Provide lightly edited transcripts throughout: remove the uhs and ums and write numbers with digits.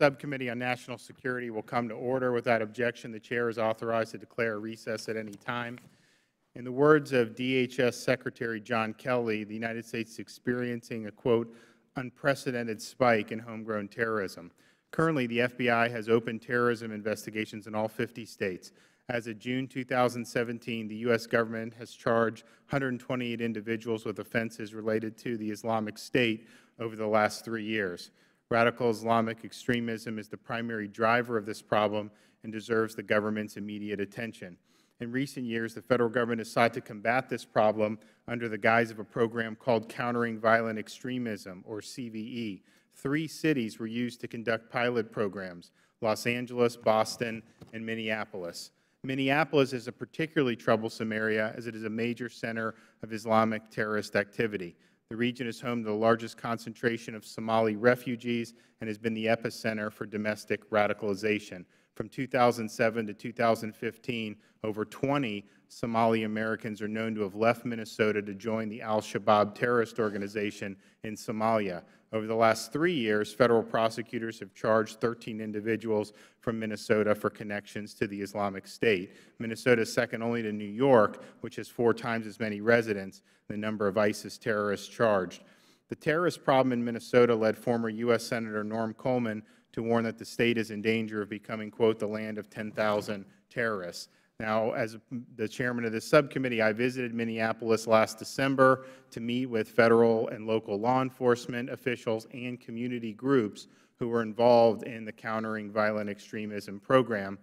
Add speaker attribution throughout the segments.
Speaker 1: Subcommittee on National Security will come to order. Without objection, the Chair is authorized to declare a recess at any time. In the words of DHS Secretary John Kelly, the United States is experiencing a, quote, unprecedented spike in homegrown terrorism. Currently, the FBI has opened terrorism investigations in all 50 states. As of June 2017, the U.S. government has charged 128 individuals with offenses related to the Islamic State over the last 3 years. Radical Islamic extremism is the primary driver of this problem and deserves the government's immediate attention. In recent years, the Federal Government has sought to combat this problem under the guise of a program called Countering Violent Extremism, or CVE. 3 cities were used to conduct pilot programs: Los Angeles, Boston, and Minneapolis. Minneapolis is a particularly troublesome area as it is a major center of Islamic terrorist activity. The region is home to the largest concentration of Somali refugees and has been the epicenter for domestic radicalization. From 2007 to 2015, over 20 Somali Americans are known to have left Minnesota to join the al-Shabaab terrorist organization in Somalia. Over the last 3 years, Federal prosecutors have charged 13 individuals from Minnesota for connections to the Islamic State. Minnesota is second only to New York, which has 4 times as many residents, the number of ISIS terrorists charged. The terrorist problem in Minnesota led former U.S. Senator Norm Coleman to warn that the state is in danger of becoming, quote, the land of 10,000 terrorists. Now, as the chairman of this subcommittee, I visited Minneapolis last December to meet with Federal and local law enforcement officials and community groups who were involved in the Countering Violent Extremism program.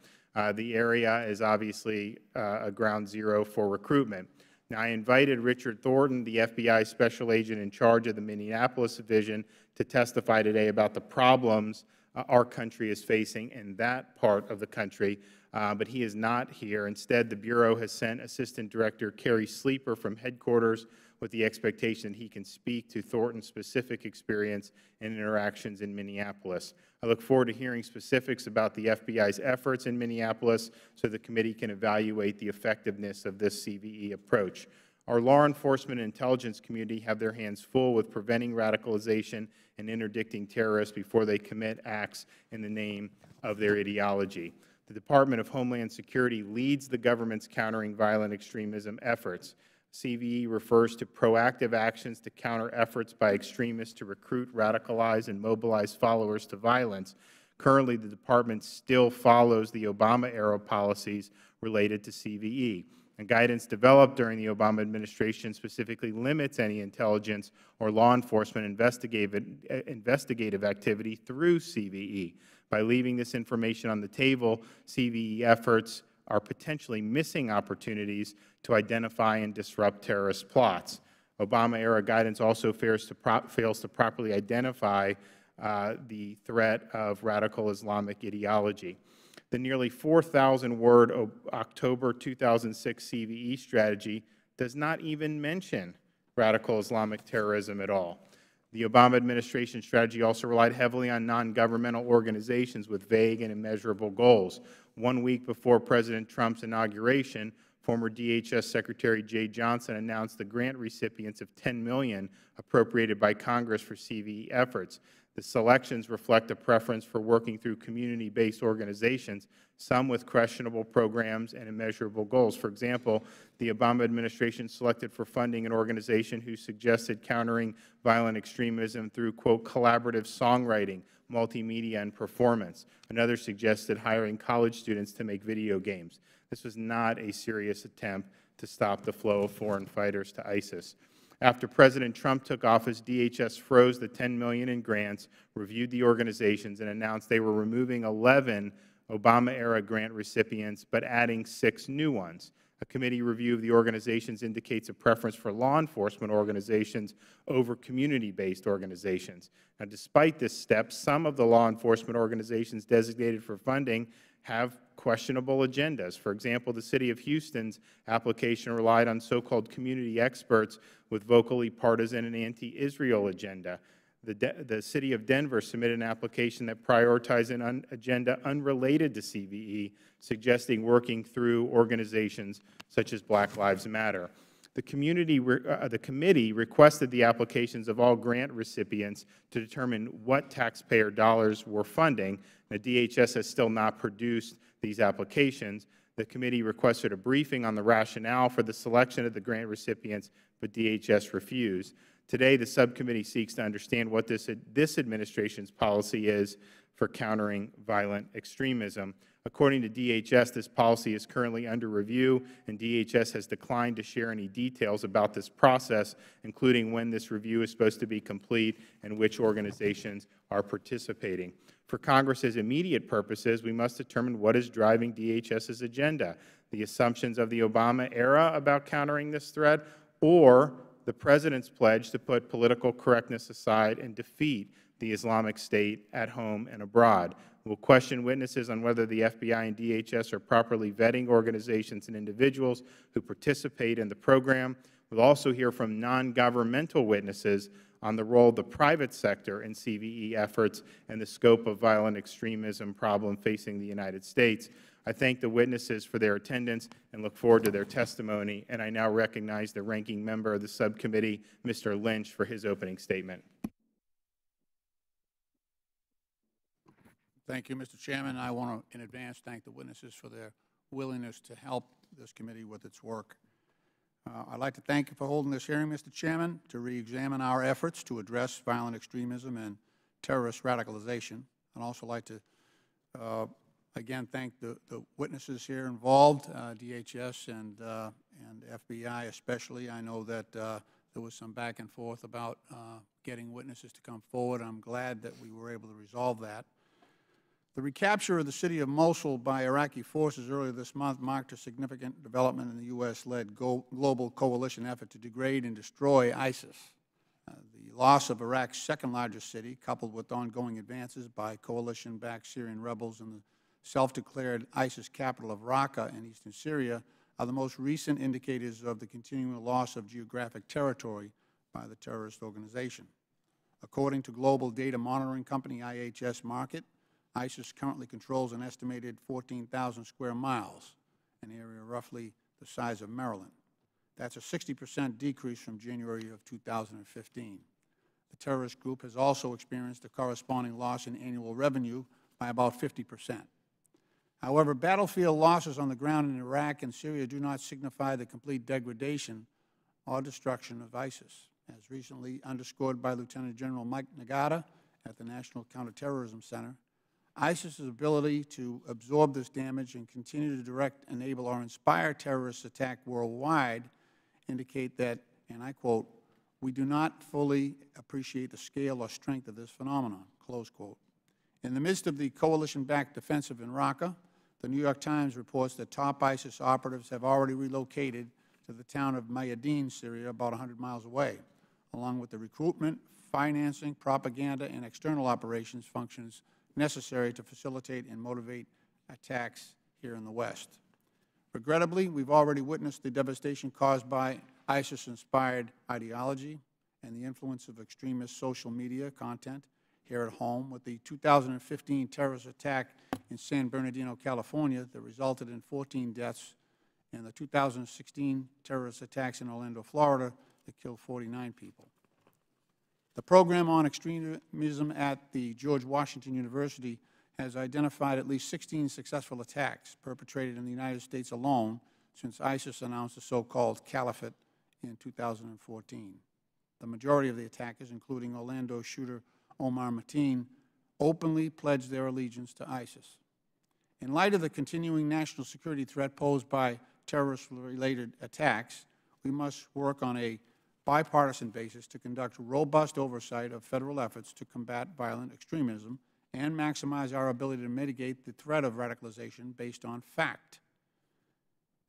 Speaker 1: The area is obviously a ground zero for recruitment. Now, I invited Richard Thornton, the FBI special agent in charge of the Minneapolis division, to testify today about the problems our country is facing in that part of the country, but he is not here. Instead, the Bureau has sent Assistant Director Kerry Sleeper from headquarters with the expectation that he can speak to Thornton's specific experience and interactions in Minneapolis. I look forward to hearing specifics about the FBI's efforts in Minneapolis so the committee can evaluate the effectiveness of this CVE approach. Our law enforcement and intelligence community have their hands full with preventing radicalization and interdicting terrorists before they commit acts in the name of their ideology. The Department of Homeland Security leads the government's countering violent extremism efforts. CVE refers to proactive actions to counter efforts by extremists to recruit, radicalize, and mobilize followers to violence. Currently, the Department still follows the Obama-era policies related to CVE. And guidance developed during the Obama administration specifically limits any intelligence or law enforcement investigative activity through CVE. By leaving this information on the table, CVE efforts are potentially missing opportunities to identify and disrupt terrorist plots. Obama-era guidance also fails to properly identify the threat of radical Islamic ideology. The nearly 4,000-word October 2006 CVE strategy does not even mention radical Islamic terrorism at all. The Obama administration strategy also relied heavily on non-governmental organizations with vague and immeasurable goals. 1 week before President Trump's inauguration, former DHS Secretary Jay Johnson announced the grant recipients of $10 million appropriated by Congress for CVE efforts. The selections reflect a preference for working through community-based organizations, some with questionable programs and immeasurable goals. For example, the Obama administration selected for funding an organization who suggested countering violent extremism through, quote, collaborative songwriting, multimedia, and performance. Another suggested hiring college students to make video games. This was not a serious attempt to stop the flow of foreign fighters to ISIS. After President Trump took office, DHS froze the $10 million in grants, reviewed the organizations, and announced they were removing 11 Obama-era grant recipients, but adding 6 new ones. A committee review of the organizations indicates a preference for law enforcement organizations over community-based organizations. Now, despite this step, some of the law enforcement organizations designated for funding have questionable agendas. For example, the City of Houston's application relied on so-called community experts with vocally partisan and anti-Israel agenda. The City of Denver submitted an application that prioritized an agenda unrelated to CVE, suggesting working through organizations such as Black Lives Matter. The committee requested the applications of all grant recipients to determine what taxpayer dollars were funding. The DHS has still not produced these applications. The committee requested a briefing on the rationale for the selection of the grant recipients, but DHS refused. Today, the subcommittee seeks to understand what this administration's policy is for countering violent extremism. According to DHS, this policy is currently under review, and DHS has declined to share any details about this process, including when this review is supposed to be complete and which organizations are participating. For Congress's immediate purposes, we must determine what is driving DHS's agenda, the assumptions of the Obama era about countering this threat, or the President's pledge to put political correctness aside and defeat the Islamic State at home and abroad. We'll question witnesses on whether the FBI and DHS are properly vetting organizations and individuals who participate in the program. We'll also hear from non-governmental witnesses on the role of the private sector in CVE efforts and the scope of violent extremism problem facing the United States. I thank the witnesses for their attendance and look forward to their testimony, and I now recognize the ranking member of the subcommittee, Mr. Lynch, for his opening statement.
Speaker 2: Thank you, Mr. Chairman. I want to, in advance, thank the witnesses for their willingness to help this committee with its work. I'd like to thank you for holding this hearing, Mr. Chairman, to re-examine our efforts to address violent extremism and terrorist radicalization. I'd also like to, again, thank the witnesses here involved, DHS and FBI especially. I know that there was some back and forth about getting witnesses to come forward. I'm glad that we were able to resolve that. The recapture of the city of Mosul by Iraqi forces earlier this month marked a significant development in the U.S.-led global coalition effort to degrade and destroy ISIS. The loss of Iraq's second-largest city, coupled with ongoing advances by coalition-backed Syrian rebels in the self-declared ISIS capital of Raqqa in eastern Syria, are the most recent indicators of the continuing loss of geographic territory by the terrorist organization. According to global data monitoring company IHS Markit, ISIS currently controls an estimated 14,000 square miles, an area roughly the size of Maryland. That's a 60% decrease from January of 2015. The terrorist group has also experienced a corresponding loss in annual revenue by about 50%. However, battlefield losses on the ground in Iraq and Syria do not signify the complete degradation or destruction of ISIS, as recently underscored by Lieutenant General Mike Nagata at the National Counterterrorism Center. ISIS's ability to absorb this damage and continue to direct, enable, or inspire terrorist attack worldwide indicate that, and I quote, "We do not fully appreciate the scale or strength of this phenomenon," close quote. In the midst of the coalition-backed offensive in Raqqa, the New York Times reports that top ISIS operatives have already relocated to the town of Mayadeen, Syria, about 100 miles away, along with the recruitment, financing, propaganda, and external operations functions necessary to facilitate and motivate attacks here in the West. Regrettably, we've already witnessed the devastation caused by ISIS-inspired ideology and the influence of extremist social media content here at home, with the 2015 terrorist attack in San Bernardino, California, that resulted in 14 deaths, and the 2016 terrorist attacks in Orlando, Florida, that killed 49 people. The program on extremism at the George Washington University has identified at least 16 successful attacks perpetrated in the United States alone since ISIS announced the so-called caliphate in 2014. The majority of the attackers, including Orlando shooter Omar Mateen, openly pledged their allegiance to ISIS. In light of the continuing national security threat posed by terrorist-related attacks, we must work on a bipartisan basis to conduct robust oversight of federal efforts to combat violent extremism and maximize our ability to mitigate the threat of radicalization based on fact.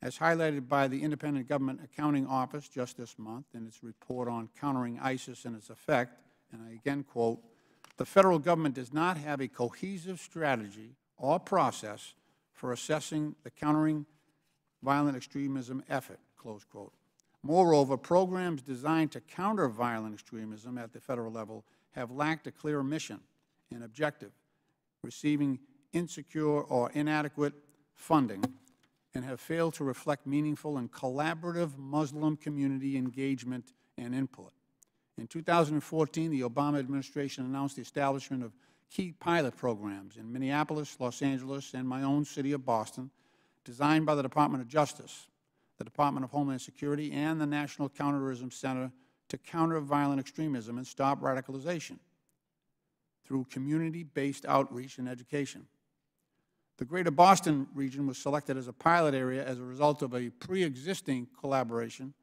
Speaker 2: As highlighted by the Independent Government Accounting Office just this month in its report on countering ISIS and its effect, and I again quote, "The federal government does not have a cohesive strategy or process for assessing the countering violent extremism effort," close quote. Moreover, programs designed to counter violent extremism at the federal level have lacked a clear mission and objective, receiving insecure or inadequate funding, and have failed to reflect meaningful and collaborative Muslim community engagement and input. In 2014, the Obama administration announced the establishment of key pilot programs in Minneapolis, Los Angeles, and my own city of Boston, designed by the Department of Justice, the Department of Homeland Security, and the National Counterterrorism Center to counter violent extremism and stop radicalization through community-based outreach and education. The Greater Boston region was selected as a pilot area as a result of a pre-existing collaboration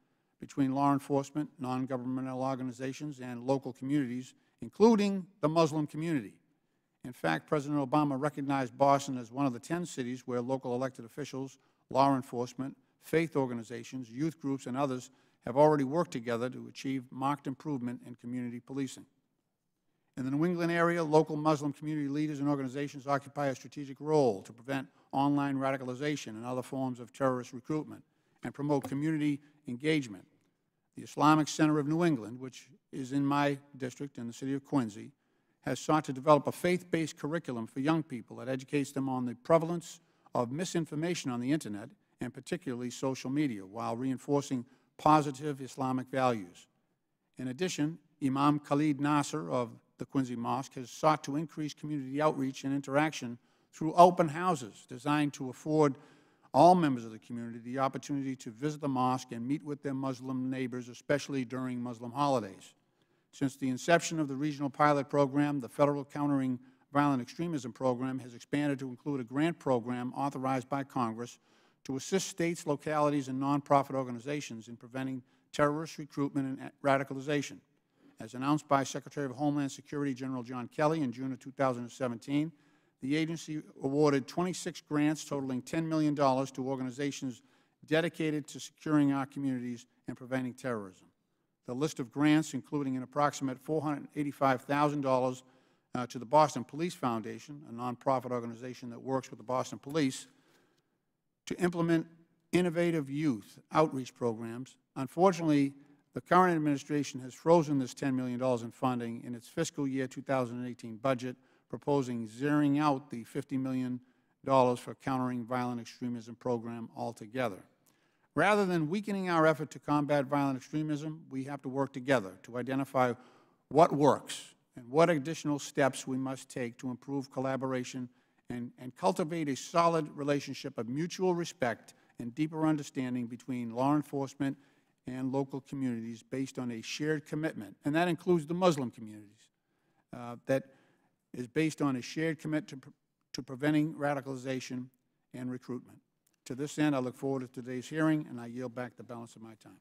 Speaker 2: between law enforcement, non-governmental organizations, and local communities, including the Muslim community. In fact, President Obama recognized Boston as one of the 10 cities where local elected officials, law enforcement, faith organizations, youth groups, and others have already worked together to achieve marked improvement in community policing. In the New England area, local Muslim community leaders and organizations occupy a strategic role to prevent online radicalization and other forms of terrorist recruitment and promote community engagement. The Islamic Center of New England, which is in my district in the city of Quincy, has sought to develop a faith-based curriculum for young people that educates them on the prevalence of misinformation on the Internet, and particularly social media, while reinforcing positive Islamic values. In addition, Imam Khalid Nasser of the Quincy Mosque has sought to increase community outreach and interaction through open houses designed to afford all members of the community the opportunity to visit the mosque and meet with their Muslim neighbors, especially during Muslim holidays. Since the inception of the regional pilot program, the Federal Countering Violent Extremism Program has expanded to include a grant program authorized by Congress to assist states, localities, and nonprofit organizations in preventing terrorist recruitment and radicalization. As announced by Secretary of Homeland Security General John Kelly in June of 2017, the agency awarded 26 grants totaling $10 million to organizations dedicated to securing our communities and preventing terrorism. The list of grants, including an approximate $485,000 to the Boston Police Foundation, a nonprofit organization that works with the Boston Police, to implement innovative youth outreach programs. Unfortunately, the current administration has frozen this $10 million in funding in its fiscal year 2018 budget, proposing zeroing out the $50 million for Countering Violent Extremism program altogether. Rather than weakening our effort to combat violent extremism, we have to work together to identify what works and what additional steps we must take to improve collaboration and cultivate a solid relationship of mutual respect and deeper understanding between law enforcement and local communities based on a shared commitment, and that includes the Muslim communities, that is based on a shared commitment to preventing radicalization and recruitment. To this end, I look forward to today's hearing, and I yield back the balance of my time.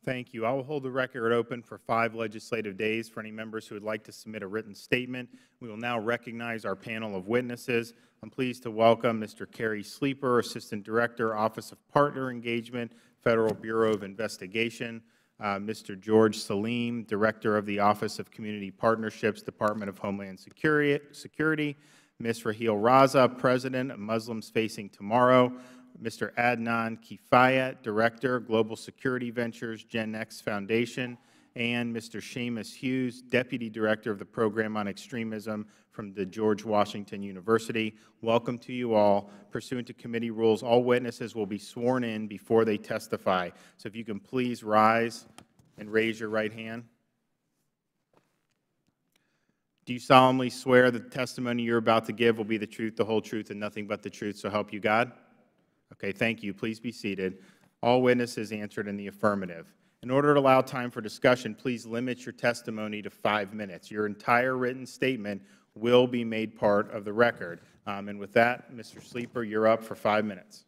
Speaker 1: Thank you. I will hold the record open for 5 legislative days for any members who would like to submit a written statement. We will now recognize our panel of witnesses. I'm pleased to welcome Mr. Kerry Sleeper, Assistant Director, Office of Partner Engagement, Federal Bureau of Investigation, Mr. George Salim, Director of the Office of Community Partnerships, Department of Homeland Security, Ms. Raheel Raza, President of Muslims Facing Tomorrow, Mr. Adnan Kifayat, Director, Global Security Ventures, Gen X Foundation, and Mr. Seamus Hughes, Deputy Director of the Program on Extremism from the George Washington University. Welcome to you all. Pursuant to committee rules, all witnesses will be sworn in before they testify. So if you can please rise and raise your right hand. Do you solemnly swear that the testimony you're about to give will be the truth, the whole truth, and nothing but the truth, so help you God? Okay, thank you. Please be seated. All witnesses answered in the affirmative. In order to allow time for discussion, please limit your testimony to 5 minutes. Your entire written statement will be made part of the record. And with that, Mr. Sleeper, you're up for 5 minutes.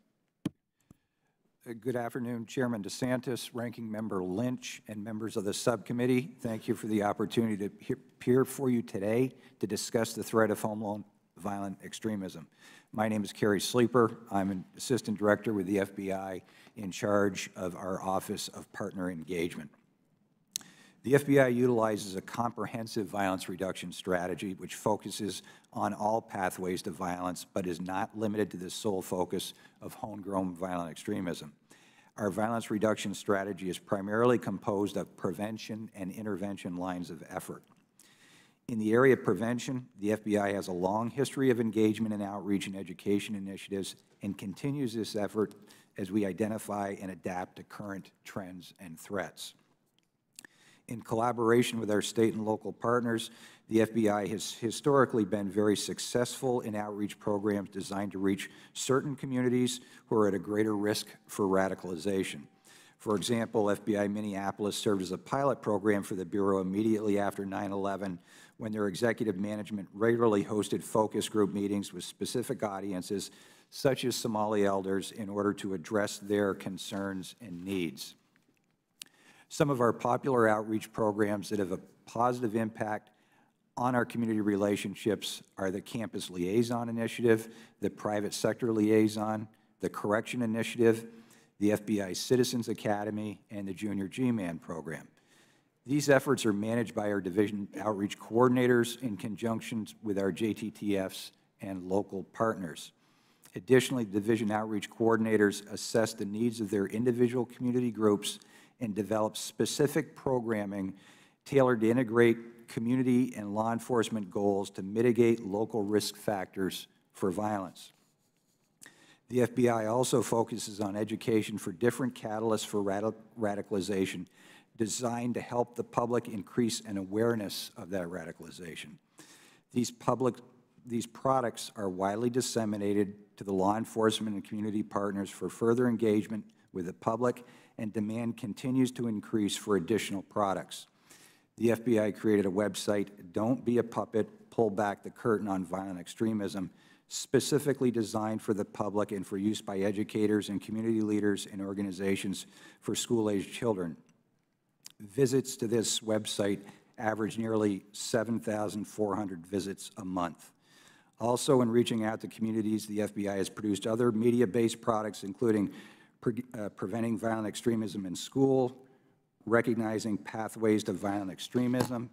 Speaker 3: Good afternoon, Chairman DeSantis, Ranking Member Lynch, and members of the subcommittee. Thank you for the opportunity to appear for you today to discuss the threat of homegrown violent extremism. My name is Kerry Sleeper. I'm an Assistant Director with the FBI in charge of our Office of Partner Engagement. The FBI utilizes a comprehensive violence reduction strategy which focuses on all pathways to violence but is not limited to the sole focus of homegrown violent extremism. Our violence reduction strategy is primarily composed of prevention and intervention lines of effort. In the area of prevention, the FBI has a long history of engagement in outreach and education initiatives and continues this effort as we identify and adapt to current trends and threats. In collaboration with our state and local partners, the FBI has historically been very successful in outreach programs designed to reach certain communities who are at a greater risk for radicalization. For example, FBI Minneapolis served as a pilot program for the Bureau immediately after 9/11, when their executive management regularly hosted focus group meetings with specific audiences, such as Somali elders, in order to address their concerns and needs. Some of our popular outreach programs that have a positive impact on our community relationships are the Campus Liaison Initiative, the Private Sector Liaison, the Correction Initiative, the FBI Citizens Academy, and the Junior G-Man program. These efforts are managed by our division outreach coordinators in conjunction with our JTTFs and local partners. Additionally, division outreach coordinators assess the needs of their individual community groups and develop specific programming tailored to integrate community and law enforcement goals to mitigate local risk factors for violence. The FBI also focuses on education for different catalysts for radicalization, designed to help the public increase an awareness of that radicalization. These products are widely disseminated to the law enforcement and community partners for further engagement with the public, and demand continues to increase for additional products. The FBI created a website, Don't Be a Puppet, Pull Back the Curtain on Violent Extremism, specifically designed for the public and for use by educators and community leaders and organizations for school-aged children. Visits to this website average nearly 7,400 visits a month. Also, in reaching out to communities, the FBI has produced other media-based products, including Preventing Violent Extremism in School, Recognizing Pathways to Violent Extremism,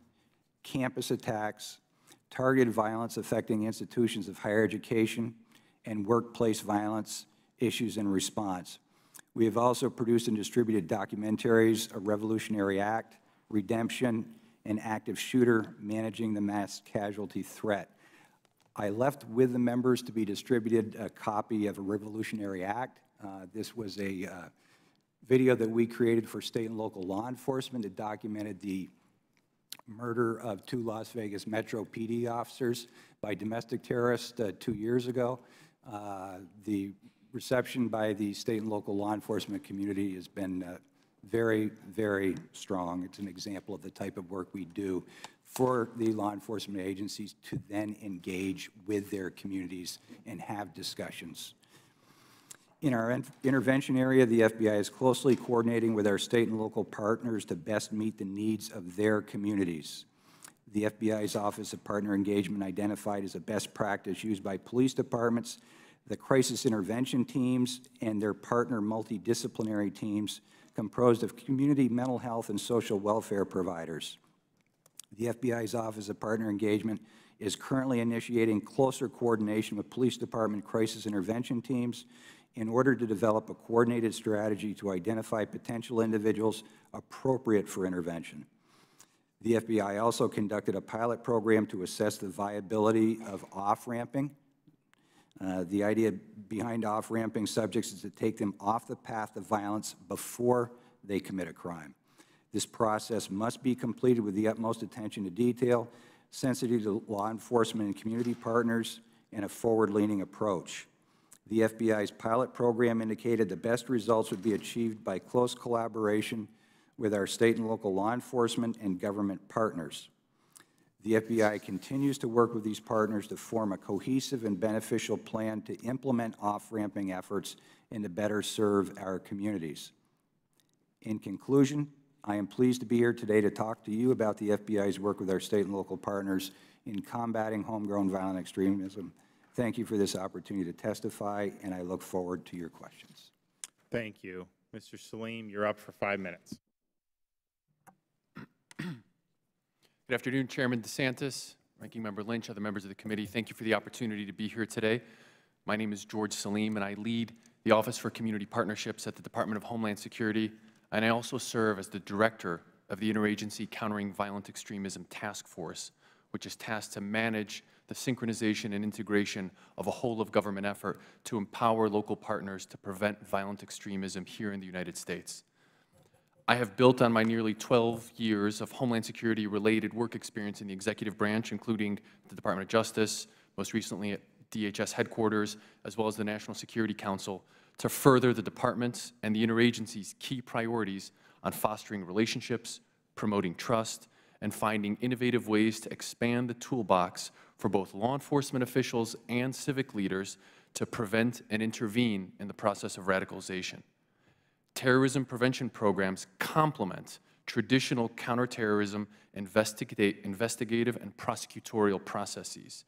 Speaker 3: Campus Attacks, Targeted Violence Affecting Institutions of Higher Education, and Workplace Violence Issues and Response. We have also produced and distributed documentaries, A Revolutionary Act, Redemption, and Active Shooter, Managing the Mass Casualty Threat. I left with the members to be distributed a copy of A Revolutionary Act. This was a video that we created for state and local law enforcement that documented the murder of 2 Las Vegas Metro PD officers by domestic terrorists 2 years ago. The reception by the state and local law enforcement community has been very, very strong. It's an example of the type of work we do for the law enforcement agencies to then engage with their communities and have discussions. In our intervention area, the FBI is closely coordinating with our state and local partners to best meet the needs of their communities. The FBI's Office of Partner Engagement identified as a best practice used by police departments, the crisis intervention teams, and their partner multidisciplinary teams composed of community mental health and social welfare providers. The FBI's Office of Partner Engagement is currently initiating closer coordination with police department crisis intervention teams in order to develop a coordinated strategy to identify potential individuals appropriate for intervention. The FBI also conducted a pilot program to assess the viability of off-ramping. The idea behind off-ramping subjects is to take them off the path of violence before they commit a crime. This process must be completed with the utmost attention to detail, sensitivity to law enforcement and community partners, and a forward-leaning approach. The FBI's pilot program indicated the best results would be achieved by close collaboration with our state and local law enforcement and government partners. The FBI continues to work with these partners to form a cohesive and beneficial plan to implement off-ramping efforts and to better serve our communities. In conclusion, I am pleased to be here today to talk to you about the FBI's work with our state and local partners in combating homegrown violent extremism. Thank you for this opportunity to testify, and I look forward to your questions.
Speaker 1: Thank you. Mr. Salim, you're up for 5 minutes.
Speaker 4: Good afternoon, Chairman DeSantis, Ranking Member Lynch, other members of the committee. Thank you for the opportunity to be here today. My name is George Salim, and I lead the Office for Community Partnerships at the Department of Homeland Security, and I also serve as the Director of the Interagency Countering Violent Extremism Task Force, which is tasked to manage the synchronization and integration of a whole-of-government effort to empower local partners to prevent violent extremism here in the United States. I have built on my nearly 12 years of Homeland Security-related work experience in the executive branch, including the Department of Justice, most recently at DHS headquarters, as well as the National Security Council, to further the department's and the interagency's key priorities on fostering relationships, promoting trust, and finding innovative ways to expand the toolbox for both law enforcement officials and civic leaders to prevent and intervene in the process of radicalization. Terrorism prevention programs complement traditional counterterrorism investigative and prosecutorial processes.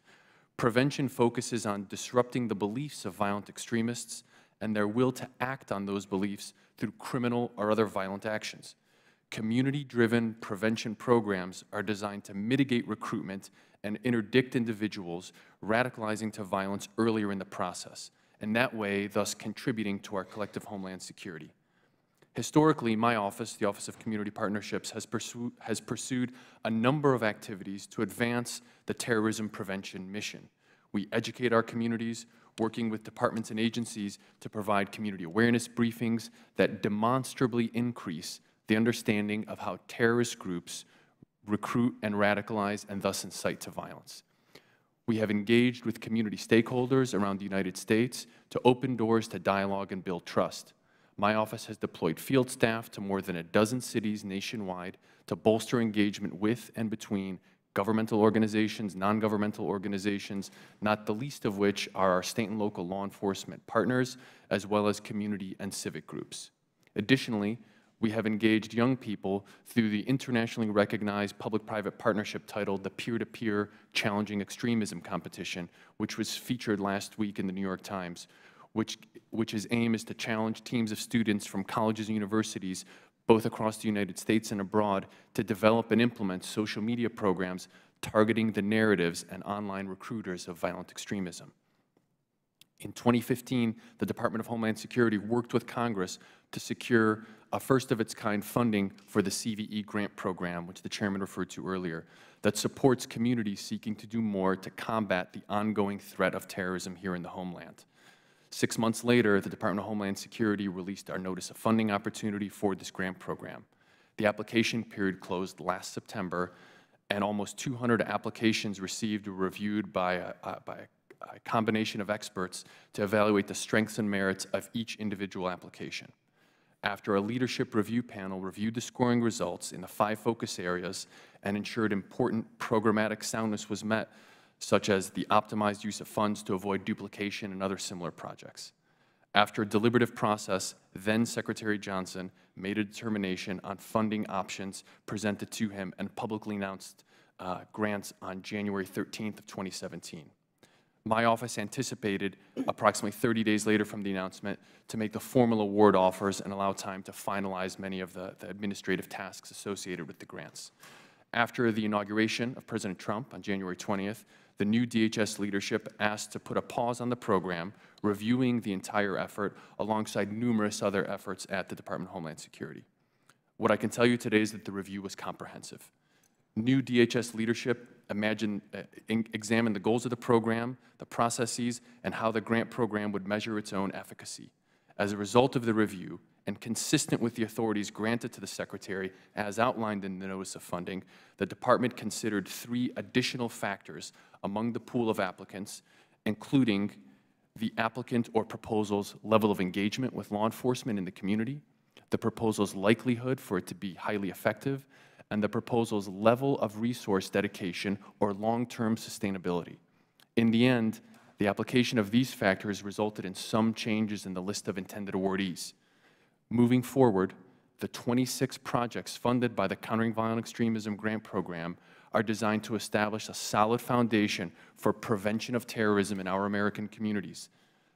Speaker 4: Prevention focuses on disrupting the beliefs of violent extremists and their will to act on those beliefs through criminal or other violent actions. Community-driven prevention programs are designed to mitigate recruitment and interdict individuals radicalizing to violence earlier in the process, and that way thus contributing to our collective homeland security. Historically, my office, the Office of Community Partnerships, has pursued a number of activities to advance the terrorism prevention mission. We educate our communities, working with departments and agencies to provide community awareness briefings that demonstrably increase the understanding of how terrorist groups recruit and radicalize and thus incite to violence. We have engaged with community stakeholders around the United States to open doors to dialogue and build trust. My office has deployed field staff to more than a dozen cities nationwide to bolster engagement with and between governmental organizations, non-governmental organizations, not the least of which are our state and local law enforcement partners, as well as community and civic groups. Additionally, we have engaged young people through the internationally recognized public-private partnership titled the Peer-to-Peer Challenging Extremism Competition, which was featured last week in the New York Times, which's aim is to challenge teams of students from colleges and universities both across the United States and abroad to develop and implement social media programs targeting the narratives and online recruiters of violent extremism. In 2015, the Department of Homeland Security worked with Congress to secure a first-of-its-kind funding for the CVE grant program, which the Chairman referred to earlier, that supports communities seeking to do more to combat the ongoing threat of terrorism here in the homeland. 6 months later, the Department of Homeland Security released our Notice of Funding opportunity for this grant program. The application period closed last September, and almost 200 applications received were reviewed by a combination of experts to evaluate the strengths and merits of each individual application. After a leadership review panel reviewed the scoring results in the 5 focus areas and ensured important programmatic soundness was met, such as the optimized use of funds to avoid duplication and other similar projects. After a deliberative process, then Secretary Johnson made a determination on funding options presented to him and publicly announced grants on January 13th of 2017. My office anticipated approximately 30 days later from the announcement to make the formal award offers and allow time to finalize many of the administrative tasks associated with the grants. After the inauguration of President Trump on January 20th, the new DHS leadership asked to put a pause on the program, reviewing the entire effort alongside numerous other efforts at the Department of Homeland Security. What I can tell you today is that the review was comprehensive. New DHS leadership examined the goals of the program, the processes, and how the grant program would measure its own efficacy. As a result of the review, and consistent with the authorities granted to the Secretary as outlined in the Notice of Funding, the Department considered 3 additional factors among the pool of applicants, including the applicant or proposal's level of engagement with law enforcement in the community, the proposal's likelihood for it to be highly effective, and the proposal's level of resource dedication or long-term sustainability. In the end, the application of these factors resulted in some changes in the list of intended awardees. Moving forward, the 26 projects funded by the Countering Violent Extremism Grant Program are designed to establish a solid foundation for prevention of terrorism in our American communities.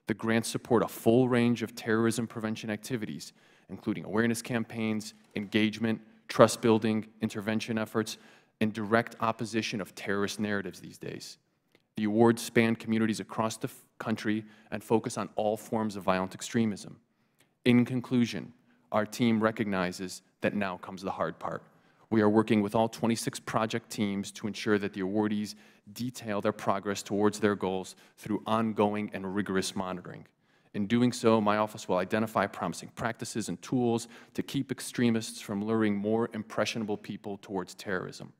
Speaker 4: The grants support a full range of terrorism prevention activities, including awareness campaigns, engagement, trust building, intervention efforts, and direct opposition of terrorist narratives these days. The awards span communities across the country and focus on all forms of violent extremism. In conclusion, our team recognizes that now comes the hard part. We are working with all 26 project teams to ensure that the awardees detail their progress towards their goals through ongoing and rigorous monitoring. In doing so, my office will identify promising practices and tools to keep extremists from luring more impressionable people towards terrorism.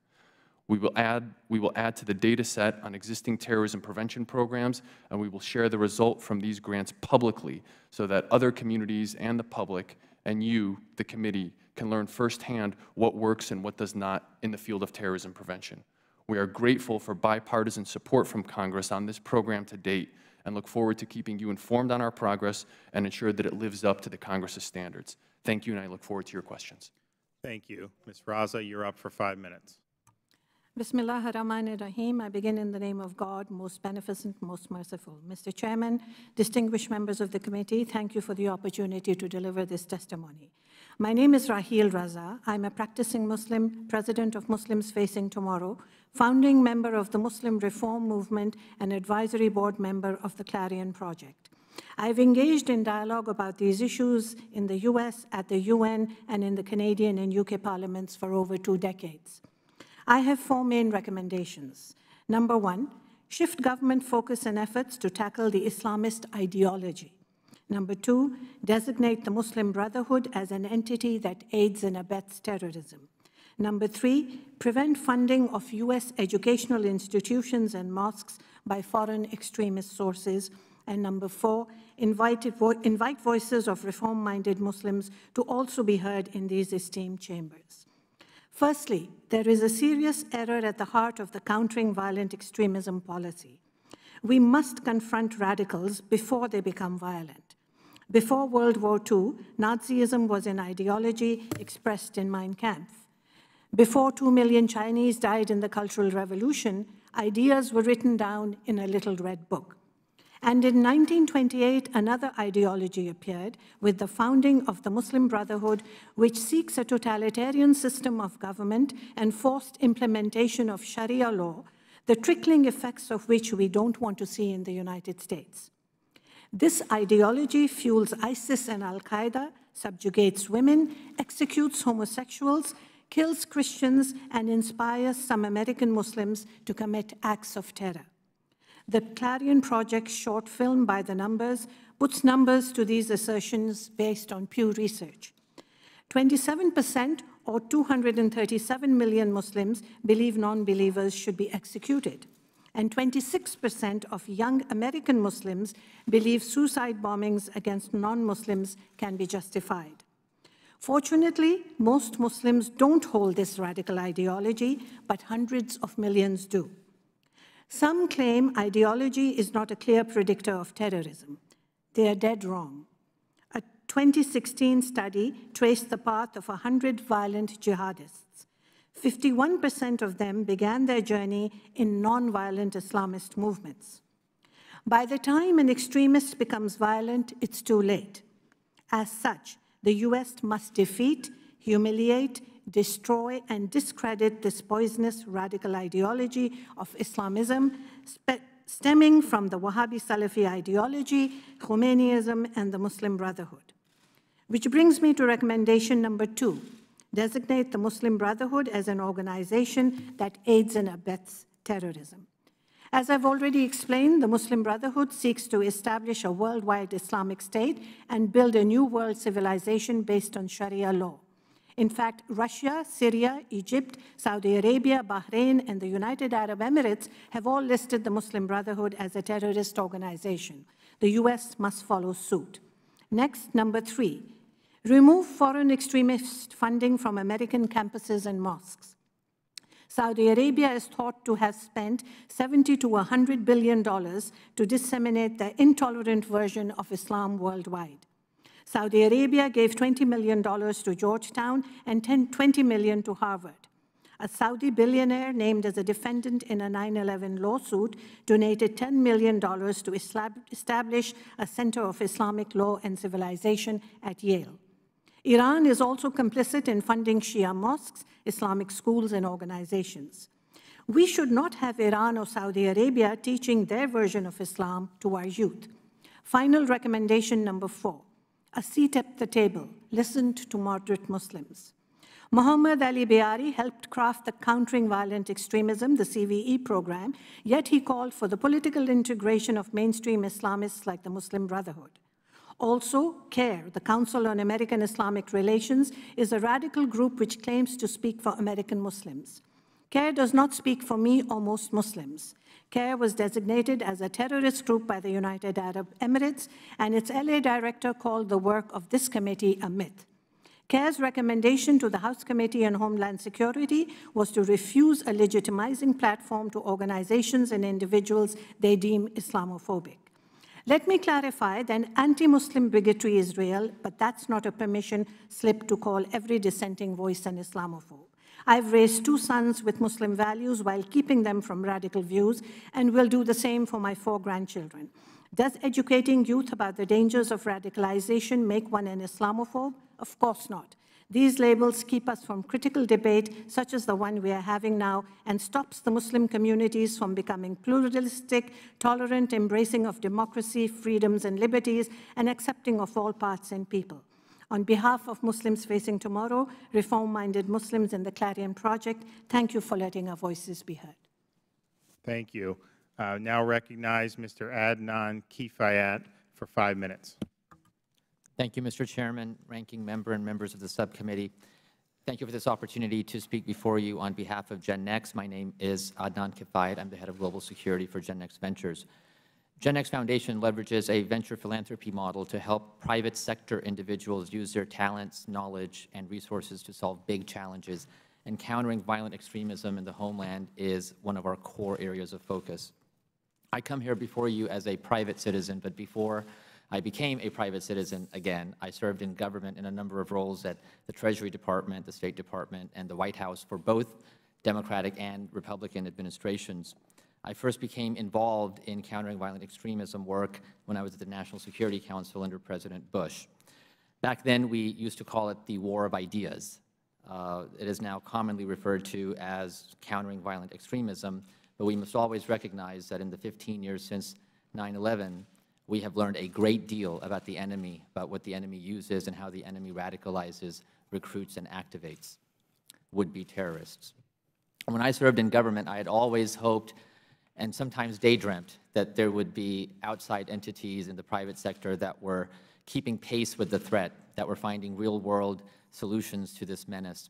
Speaker 4: We will add to the data set on existing terrorism prevention programs, and we will share the result from these grants publicly so that other communities and the public and you, the committee, can learn firsthand what works and what does not in the field of terrorism prevention. We are grateful for bipartisan support from Congress on this program to date and look forward to keeping you informed on our progress and ensure that it lives up to the Congress's standards. Thank you, and I look forward to your questions.
Speaker 1: Thank you. Ms. Raza, you're up for 5 minutes.
Speaker 5: Bismillah ar-Rahman ar-Rahim. I begin in the name of God, most beneficent, most merciful. Mr. Chairman, distinguished members of the committee, thank you for the opportunity to deliver this testimony. My name is Raheel Raza. I'm a practicing Muslim, president of Muslims Facing Tomorrow, founding member of the Muslim Reform Movement, and advisory board member of the Clarion Project. I've engaged in dialogue about these issues in the US, at the UN, and in the Canadian and UK parliaments for over 2 decades. I have 4 main recommendations. Number 1, shift government focus and efforts to tackle the Islamist ideology. Number 2, designate the Muslim Brotherhood as an entity that aids and abets terrorism. Number 3, prevent funding of US educational institutions and mosques by foreign extremist sources. And number 4, invite voices of reform-minded Muslims to also be heard in these esteemed chambers. Firstly, there is a serious error at the heart of the countering violent extremism policy. We must confront radicals before they become violent. Before World War II, Nazism was an ideology expressed in Mein Kampf. Before 2 million Chinese died in the Cultural Revolution, ideas were written down in a little red book. And in 1928, another ideology appeared with the founding of the Muslim Brotherhood, which seeks a totalitarian system of government and forced implementation of Sharia law, the trickling effects of which we don't want to see in the United States. This ideology fuels ISIS and Al-Qaeda, subjugates women, executes homosexuals, kills Christians, and inspires some American Muslims to commit acts of terror. The Clarion Project short film, By the Numbers, puts numbers to these assertions based on Pew Research. 27%, or 237 million Muslims, believe non-believers should be executed. And 26% of young American Muslims believe suicide bombings against non-Muslims can be justified. Fortunately, most Muslims don't hold this radical ideology, but hundreds of millions do. Some claim ideology is not a clear predictor of terrorism. They are dead wrong. A 2016 study traced the path of 100 violent jihadists. 51% of them began their journey in non-violent Islamist movements. By the time an extremist becomes violent, it's too late. As such, the US must defeat, humiliate, destroy, and discredit this poisonous radical ideology of Islamism stemming from the Wahhabi Salafi ideology, Khomeiniism, and the Muslim Brotherhood. Which brings me to recommendation number 2, designate the Muslim Brotherhood as an organization that aids and abets terrorism. As I've already explained, the Muslim Brotherhood seeks to establish a worldwide Islamic state and build a new world civilization based on Sharia law. In fact, Russia, Syria, Egypt, Saudi Arabia, Bahrain, and the United Arab Emirates have all listed the Muslim Brotherhood as a terrorist organization. The US must follow suit. Next, number 3, remove foreign extremist funding from American campuses and mosques. Saudi Arabia is thought to have spent $70 to $100 billion to disseminate the intolerant version of Islam worldwide. Saudi Arabia gave $20 million to Georgetown and $20 million to Harvard. A Saudi billionaire named as a defendant in a 9/11 lawsuit donated $10 million to establish a Center of Islamic Law and Civilization at Yale. Iran is also complicit in funding Shia mosques, Islamic schools, and organizations. We should not have Iran or Saudi Arabia teaching their version of Islam to our youth. Final recommendation number 4. A seat at the table, listened to moderate Muslims. Muhammad Ali Biari helped craft the Countering Violent Extremism, the CVE program, yet he called for the political integration of mainstream Islamists like the Muslim Brotherhood. Also, CARE, the Council on American Islamic Relations, is a radical group which claims to speak for American Muslims. CARE does not speak for me or most Muslims. CARE was designated as a terrorist group by the United Arab Emirates, and its LA director called the work of this committee a myth. CARE's recommendation to the House Committee on Homeland Security was to refuse a legitimizing platform to organizations and individuals they deem Islamophobic. Let me clarify that anti-Muslim bigotry is real, but that's not a permission slip to call every dissenting voice an Islamophobe. I've raised 2 sons with Muslim values while keeping them from radical views, and will do the same for my 4 grandchildren. Does educating youth about the dangers of radicalization make one an Islamophobe? Of course not. These labels keep us from critical debate, such as the one we are having now, and stops the Muslim communities from becoming pluralistic, tolerant, embracing of democracy, freedoms, and liberties, and accepting of all parts and people. On behalf of Muslims Facing Tomorrow, reform-minded Muslims in the Clarion Project, thank you for letting our voices be heard.
Speaker 1: Thank you. Now recognize Mr. Adnan Kifayat for 5 minutes.
Speaker 6: Thank you, Mr. Chairman, Ranking Member, and members of the subcommittee. Thank you for this opportunity to speak before you on behalf of GenNext. My name is Adnan Kifayat. I'm the head of global security for GenNext Ventures. GenNext Foundation leverages a venture philanthropy model to help private sector individuals use their talents, knowledge, and resources to solve big challenges. And countering violent extremism in the homeland is one of our core areas of focus. I come here before you as a private citizen, but before I became a private citizen again, I served in government in a number of roles at the Treasury Department, the State Department, and the White House for both Democratic and Republican administrations. I first became involved in countering violent extremism work when I was at the National Security Council under President Bush. Back then, we used to call it the War of Ideas. It is now commonly referred to as countering violent extremism, but we must always recognize that in the 15 years since 9/11, we have learned a great deal about the enemy, about what the enemy uses and how the enemy radicalizes, recruits, and activates would-be terrorists. When I served in government, I had always hoped and sometimes daydreamt that there would be outside entities in the private sector that were keeping pace with the threat, that were finding real-world solutions to this menace.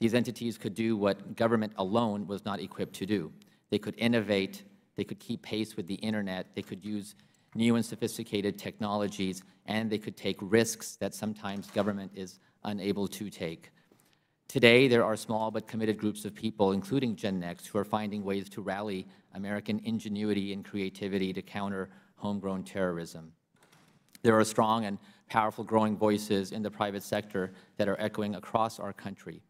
Speaker 6: These entities could do what government alone was not equipped to do. They could innovate, they could keep pace with the Internet, they could use new and sophisticated technologies, and they could take risks that sometimes government is unable to take. Today, there are small but committed groups of people, including GenNext, who are finding ways to rally American ingenuity and creativity to counter homegrown terrorism. There are strong and powerful growing voices in the private sector that are echoing across our country,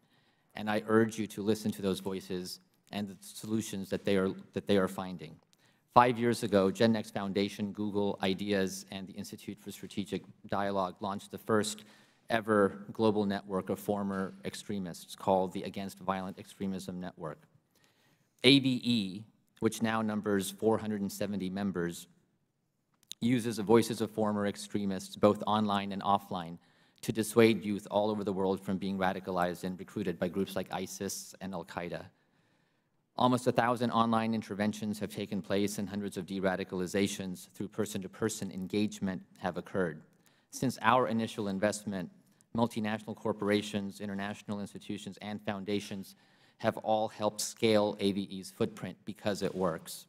Speaker 6: and I urge you to listen to those voices and the solutions that they are finding. 5 years ago, GenNext Foundation, Google Ideas, and the Institute for Strategic Dialogue launched the first ever global network of former extremists called the Against Violent Extremism Network. AVE, which now numbers 470 members, uses the voices of former extremists, both online and offline, to dissuade youth all over the world from being radicalized and recruited by groups like ISIS and Al-Qaeda. Almost 1,000 online interventions have taken place and hundreds of de-radicalizations through person-to-person engagement have occurred. Since our initial investment, multinational corporations, international institutions, and foundations have all helped scale AVE's footprint because it works.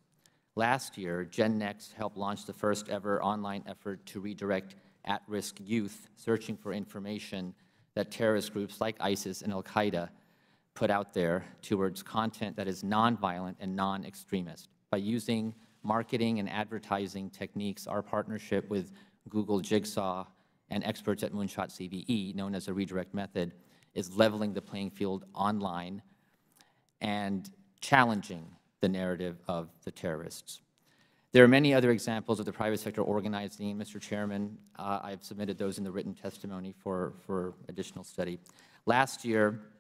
Speaker 6: Last year, GenNext helped launch the first ever online effort to redirect at-risk youth searching for information that terrorist groups like ISIS and Al-Qaeda put out there towards content that is nonviolent and non-extremist. By using marketing and advertising techniques, our partnership with Google Jigsaw and experts at Moonshot CVE, known as a redirect method, is leveling the playing field online and challenging the narrative of the terrorists. There are many other examples of the private sector organizing. Mr. Chairman, I've submitted those in the written testimony for additional study. Last year,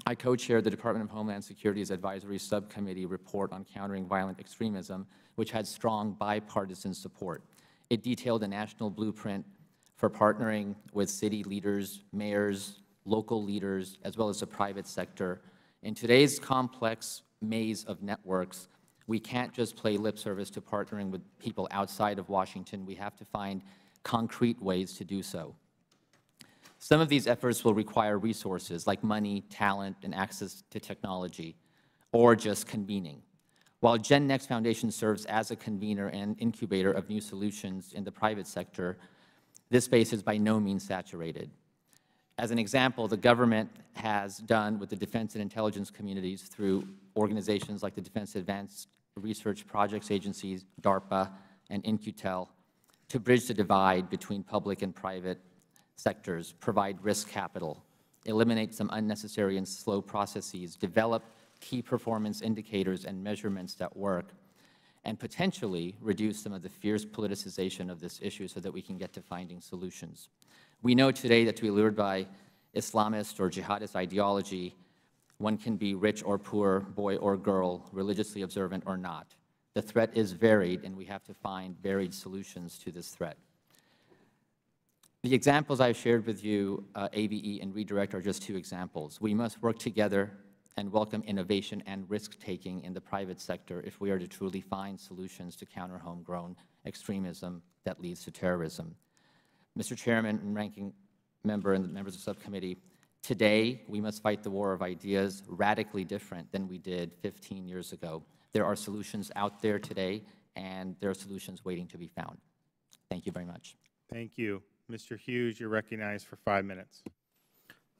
Speaker 6: I co-chaired the Department of Homeland Security's Advisory Subcommittee report on countering violent extremism, which had strong bipartisan support. It detailed a national blueprint for partnering with city leaders, mayors, local leaders, as well as the private sector. In today's complex maze of networks, we can't just play lip service to partnering with people outside of Washington. We have to find concrete ways to do so. Some of these efforts will require resources like money, talent, and access to technology, or just convening. While Gen Next Foundation serves as a convener and incubator of new solutions in the private sector, this space is by no means saturated. As an example, the government has done with the defense and intelligence communities through organizations like the Defense Advanced Research Projects Agencies, DARPA, and InQtel, to bridge the divide between public and private sectors, provide risk capital, eliminate some unnecessary and slow processes, develop key performance indicators and measurements that work, and potentially reduce some of the fierce politicization of this issue so that we can get to finding solutions. We know today that to be lured by Islamist or jihadist ideology, one can be rich or poor, boy or girl, religiously observant or not. The threat is varied, and we have to find varied solutions to this threat. The examples I've shared with you, AVE and Redirect, are just two examples. We must work together and welcome innovation and risk-taking in the private sector if we are to truly find solutions to counter homegrown extremism that leads to terrorism. Mr. Chairman and Ranking Member and the members of the subcommittee, today we must fight the war of ideas radically different than we did 15 years ago. There are solutions out there today, and there are solutions waiting to be found. Thank you very much.
Speaker 1: Thank you. Mr. Hughes, you're recognized for 5 minutes.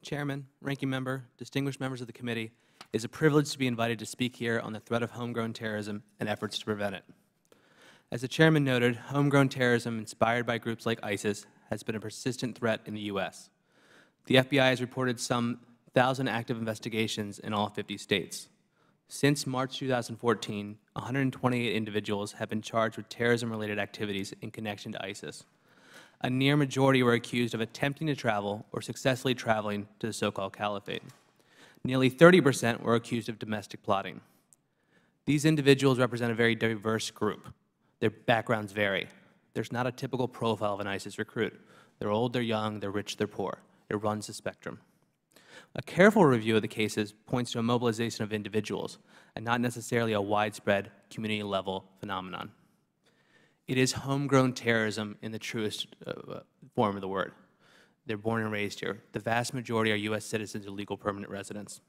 Speaker 7: Chairman, Ranking Member, distinguished members of the committee, it is a privilege to be invited to speak here on the threat of homegrown terrorism and efforts to prevent it. As the Chairman noted, homegrown terrorism inspired by groups like ISIS has been a persistent threat in the U.S. The FBI has reported some 1,000 active investigations in all 50 states. Since March 2014, 128 individuals have been charged with terrorism-related activities in connection to ISIS. A near majority were accused of attempting to travel or successfully traveling to the so-called caliphate. Nearly 30% were accused of domestic plotting. These individuals represent a very diverse group. Their backgrounds vary. There's not a typical profile of an ISIS recruit. They're old, they're young, they're rich, they're poor. It runs the spectrum. A careful review of the cases points to a mobilization of individuals and not necessarily a widespread community-level phenomenon. It is homegrown terrorism in the truest form of the word. They're born and raised here. The vast majority are U.S. citizens or legal permanent residents.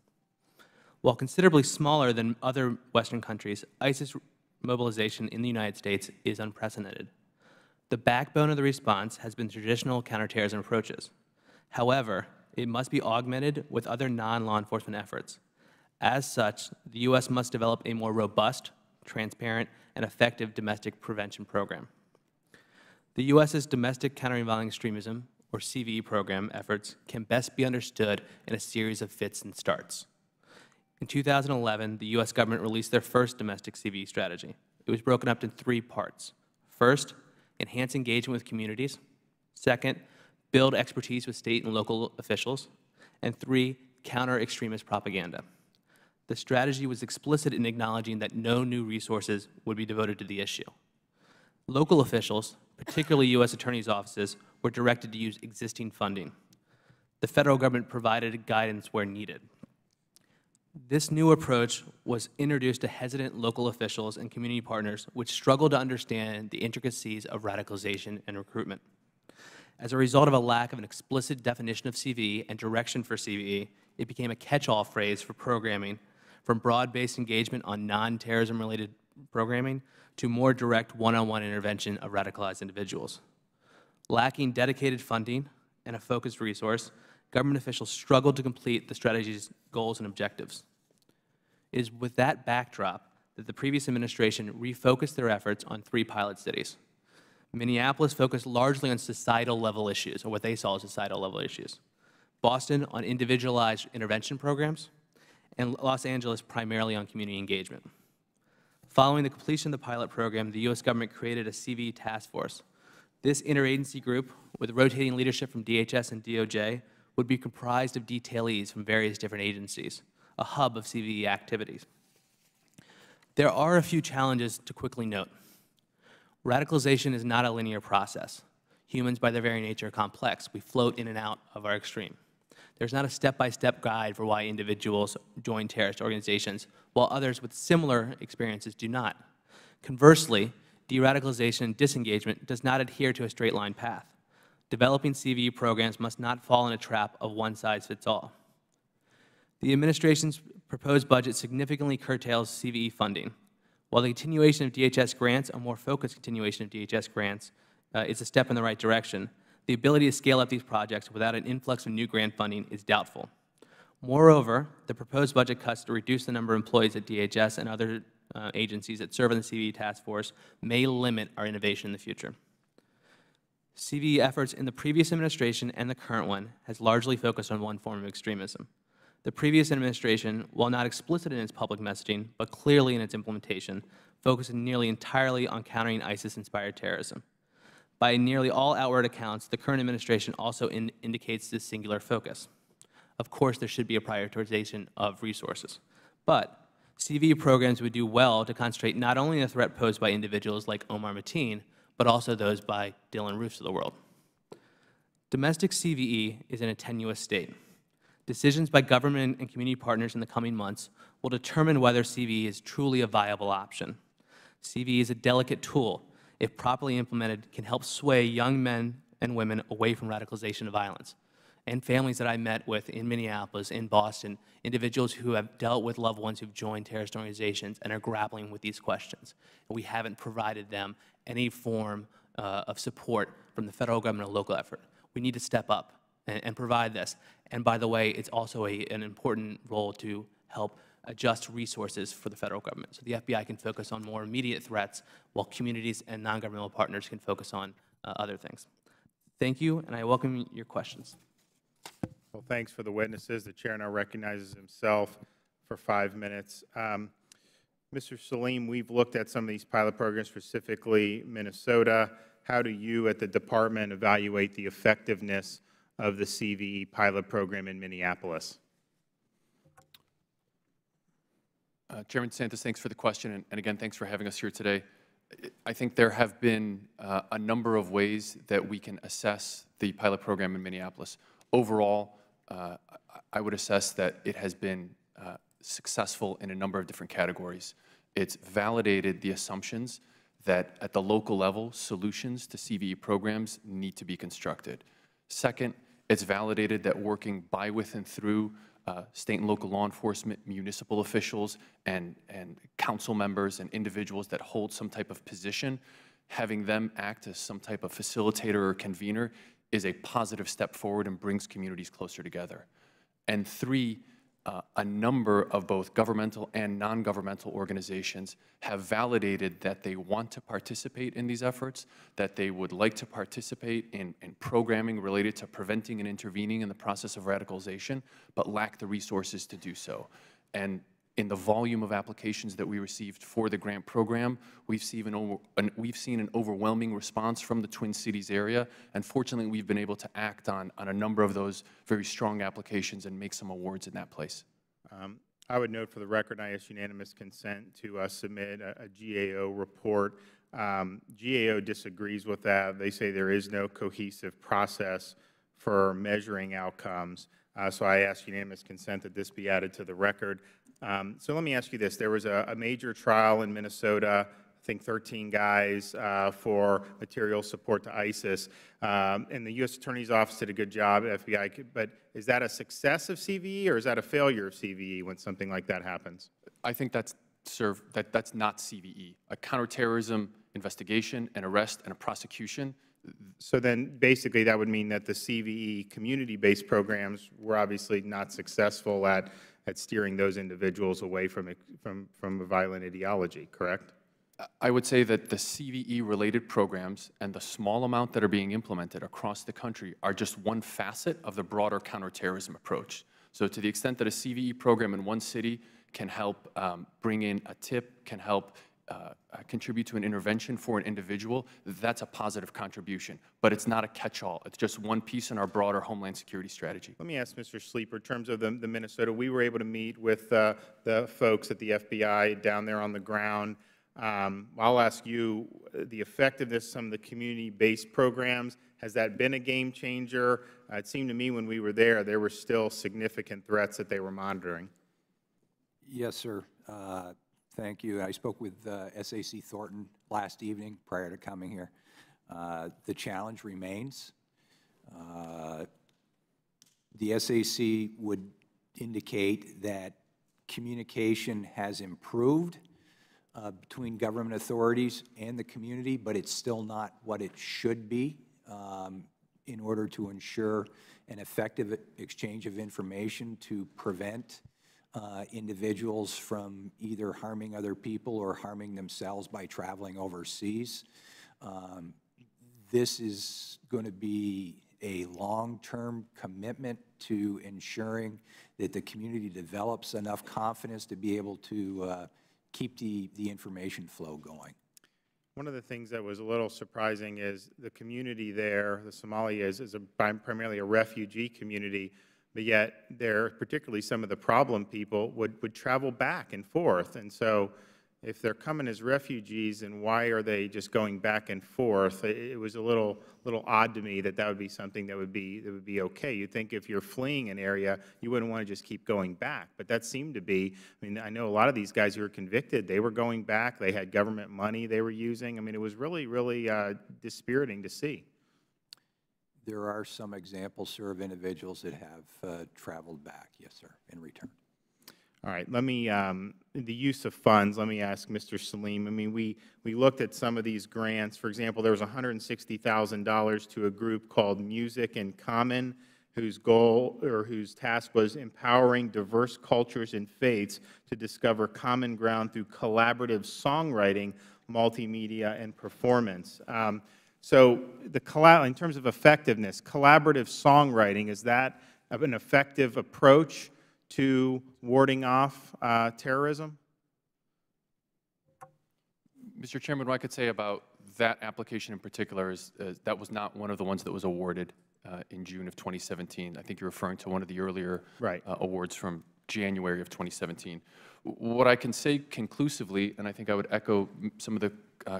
Speaker 7: While considerably smaller than other Western countries, ISIS mobilization in the United States is unprecedented. The backbone of the response has been traditional counterterrorism approaches. However, it must be augmented with other non-law enforcement efforts. As such, the U.S. must develop a more robust, transparent, and effective domestic prevention program. The U.S.'s Domestic Countering Violent Extremism, or CVE program efforts can best be understood in a series of fits and starts. In 2011, the U.S. government released their first domestic CVE strategy. It was broken up into 3 parts. First, enhance engagement with communities. Second, build expertise with state and local officials. And 3, counter extremist propaganda. The strategy was explicit in acknowledging that no new resources would be devoted to the issue. Local officials, particularly U.S. attorneys' offices, were directed to use existing funding. The federal government provided guidance where needed. This new approach was introduced to hesitant local officials and community partners which struggled to understand the intricacies of radicalization and recruitment. As a result of a lack of an explicit definition of CVE and direction for CVE, it became a catch-all phrase for programming, from broad-based engagement on non-terrorism-related programming to more direct one-on-one intervention of radicalized individuals. Lacking dedicated funding and a focused resource, government officials struggled to complete the strategy's goals and objectives. It is with that backdrop that the previous administration refocused their efforts on 3 pilot cities. Minneapolis focused largely on societal-level issues, or what they saw as societal-level issues. Boston on individualized intervention programs, and Los Angeles primarily on community engagement. Following the completion of the pilot program, the U.S. government created a CVE task force. This interagency group, with rotating leadership from DHS and DOJ, would be comprised of detailees from various different agencies, a hub of CVE activities. There are a few challenges to quickly note. Radicalization is not a linear process. Humans, by their very nature, are complex. We float in and out of our extreme. There's not a step-by-step guide for why individuals join terrorist organizations, while others with similar experiences do not. Conversely, de-radicalization and disengagement does not adhere to a straight-line path. Developing CVE programs must not fall in a trap of one-size-fits-all. The administration's proposed budget significantly curtails CVE funding. While the continuation of DHS grants, a more focused continuation of DHS grants, is a step in the right direction, the ability to scale up these projects without an influx of new grant funding is doubtful. Moreover, the proposed budget cuts to reduce the number of employees at DHS and other agencies that serve in the CVE task force may limit our innovation in the future. CVE efforts in the previous administration and the current one has largely focused on one form of extremism. The previous administration, while not explicit in its public messaging, but clearly in its implementation, focused nearly entirely on countering ISIS-inspired terrorism. By nearly all outward accounts, the current administration also indicates this singular focus. Of course, there should be a prioritization of resources. But CVE programs would do well to concentrate not only on the threat posed by individuals like Omar Mateen, but also those by Dylan Roofs of the world. Domestic CVE is in a tenuous state. Decisions by government and community partners in the coming months will determine whether CVE is truly a viable option. CVE is a delicate tool. If properly implemented, can help sway young men and women away from radicalization and violence. And families that I met with in Minneapolis, in Boston, individuals who have dealt with loved ones who've joined terrorist organizations and are grappling with these questions. And we haven't provided them any form of support from the federal government or local effort. We need to step up and provide this. And by the way, it's also an important role to help adjust resources for the federal government. So the FBI can focus on more immediate threats, while communities and non-governmental partners can focus on other things. Thank you, and I welcome your questions.
Speaker 1: Well, thanks for the witnesses. The chair now recognizes himself for 5 minutes. Mr. Salim, we've looked at some of these pilot programs, specifically Minnesota. How do you at the department evaluate the effectiveness of the CVE pilot program in Minneapolis?
Speaker 4: Chairman DeSantis, thanks for the question, and again, thanks for having us here today. I think there have been a number of ways that we can assess the pilot program in Minneapolis. Overall, I would assess that it has been successful in a number of different categories. It's validated the assumptions that at the local level, solutions to CVE programs need to be constructed. Second, it's validated that working by, with, and through state and local law enforcement, municipal officials, and council members and individuals that hold some type of position, having them act as some type of facilitator or convener is a positive step forward and brings communities closer together. And three, a number of both governmental and non-governmental organizations have validated that they want to participate in these efforts, that they would like to participate in programming related to preventing and intervening in the process of radicalization, but lack the resources to do so. And in the volume of applications that we received for the grant program, we've seen an overwhelming response from the Twin Cities area, and fortunately we've been able to act on a number of those very strong applications and make some awards in that place.
Speaker 1: I would note for the record, I asked unanimous consent to submit a GAO report. GAO disagrees with that. They say there is no cohesive process for measuring outcomes. So I asked unanimous consent that this be added to the record. So let me ask you this. There was a major trial in Minnesota, I think 13 guys for material support to ISIS. And the U.S. Attorney's Office did a good job, FBI, but is that a success of CVE or is that a failure of CVE when something like that happens?
Speaker 4: I think that's not CVE. A counterterrorism investigation, an arrest, and a prosecution.
Speaker 1: So then basically that would mean that the CVE community-based programs were obviously not successful at steering those individuals away from a violent ideology, correct?
Speaker 4: I would say that the CVE-related programs and the small amount that are being implemented across the country are just one facet of the broader counterterrorism approach. So to the extent that a CVE program in one city can help bring in a tip, can help contribute to an intervention for an individual, that's a positive contribution. But it's not a catch-all. It's just one piece in our broader Homeland Security strategy.
Speaker 1: Let me ask Mr. Sleeper, in terms of the Minnesota, we were able to meet with the folks at the FBI down there on the ground. I'll ask you, the effectiveness of some of the community-based programs, has that been a game changer? It seemed to me when we were there were still significant threats that they were monitoring.
Speaker 3: Yes, sir. Thank you. I spoke with SAC Thornton last evening prior to coming here. The challenge remains. The SAC would indicate that communication has improved between government authorities and the community, but it's still not what it should be in order to ensure an effective exchange of information to prevent individuals from either harming other people or harming themselves by traveling overseas. This is going to be a long-term commitment to ensuring that the community develops enough confidence to be able to keep the information flow going.
Speaker 1: One of the things that was a little surprising is the community there, the Somalia is primarily a refugee community, but yet there, particularly some of the problem people, would travel back and forth. And so if they're coming as refugees, and why are they just going back and forth? It was a little odd to me that would be something that would be okay. You'd think if you're fleeing an area, you wouldn't want to just keep going back. But that seemed to be, I mean, I know a lot of these guys who were convicted, they were going back, they had government money they were using. I mean, it was really, really dispiriting to see.
Speaker 3: There are some examples, sir, of individuals that have traveled back, yes, sir, in return.
Speaker 1: All right, let me, the use of funds, let me ask Mr. Salim. I mean, we looked at some of these grants. For example, there was $160,000 to a group called Music in Common, whose goal or whose task was empowering diverse cultures and faiths to discover common ground through collaborative songwriting, multimedia, and performance. So in terms of effectiveness, collaborative songwriting, is that an effective approach to warding off terrorism?
Speaker 4: Mr. Chairman, what I could say about that application in particular is that was not one of the ones that was awarded in June of 2017. I think you're referring to one of the earlier awards from January of 2017. What I can say conclusively, and I think I would echo some of the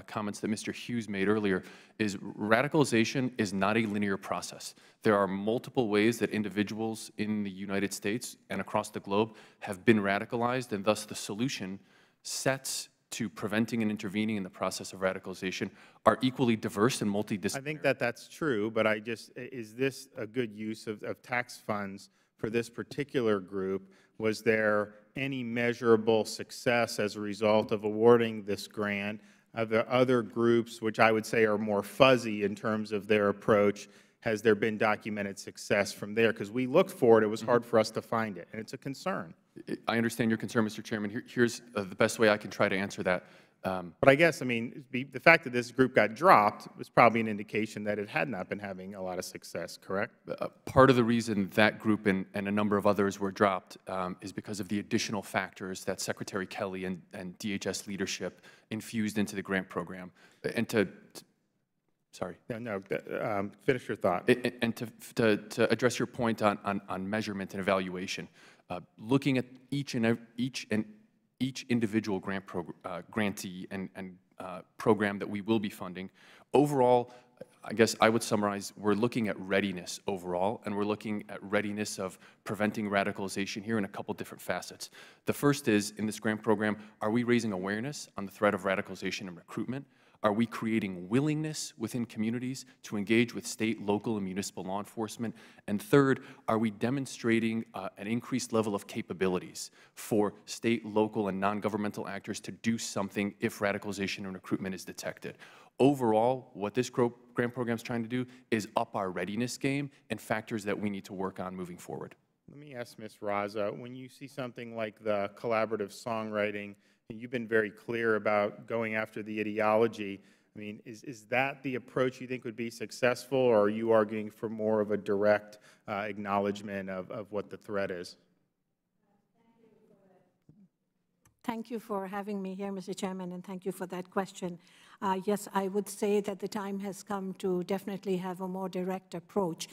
Speaker 4: comments that Mr. Hughes made earlier, is radicalization is not a linear process. There are multiple ways that individuals in the United States and across the globe have been radicalized, and thus the solution sets to preventing and intervening in the process of radicalization are equally diverse and multidisciplinary.
Speaker 1: I think that that's true, but is this a good use of tax funds for this particular group? Was there any measurable success as a result of awarding this grant? Are there other groups which I would say are more fuzzy in terms of their approach? Has there been documented success from there? Because we looked for it, it was hard for us to find it, and it's a concern.
Speaker 4: I understand your concern, Mr. Chairman. Here's the best way I can try to answer that.
Speaker 1: But I guess, I mean, the fact that this group got dropped was probably an indication that it had not been having a lot of success, correct?
Speaker 4: Part of the reason that group and a number of others were dropped is because of the additional factors that Secretary Kelly and DHS leadership infused into the grant program. And sorry.
Speaker 1: No, finish your thought.
Speaker 4: And to address your point on measurement and evaluation, looking at each individual grantee and program that we will be funding, overall, I guess I would summarize, we're looking at readiness overall, and we're looking at readiness of preventing radicalization here in a couple different facets. The first is, in this grant program, are we raising awareness on the threat of radicalization and recruitment? Are we creating willingness within communities to engage with state, local, and municipal law enforcement? And third, are we demonstrating an increased level of capabilities for state, local, and non-governmental actors to do something if radicalization and recruitment is detected? Overall, what this grant program is trying to do is up our readiness game and factors that we need to work on moving forward.
Speaker 1: Let me ask Ms. Raza, when you see something like the collaborative songwriting, and you've been very clear about going after the ideology, I mean, is that the approach you think would be successful, or are you arguing for more of a direct acknowledgement of what the threat is?
Speaker 5: Thank you for having me here, Mr. Chairman, and thank you for that question. Yes, I would say that the time has come to definitely have a more direct approach.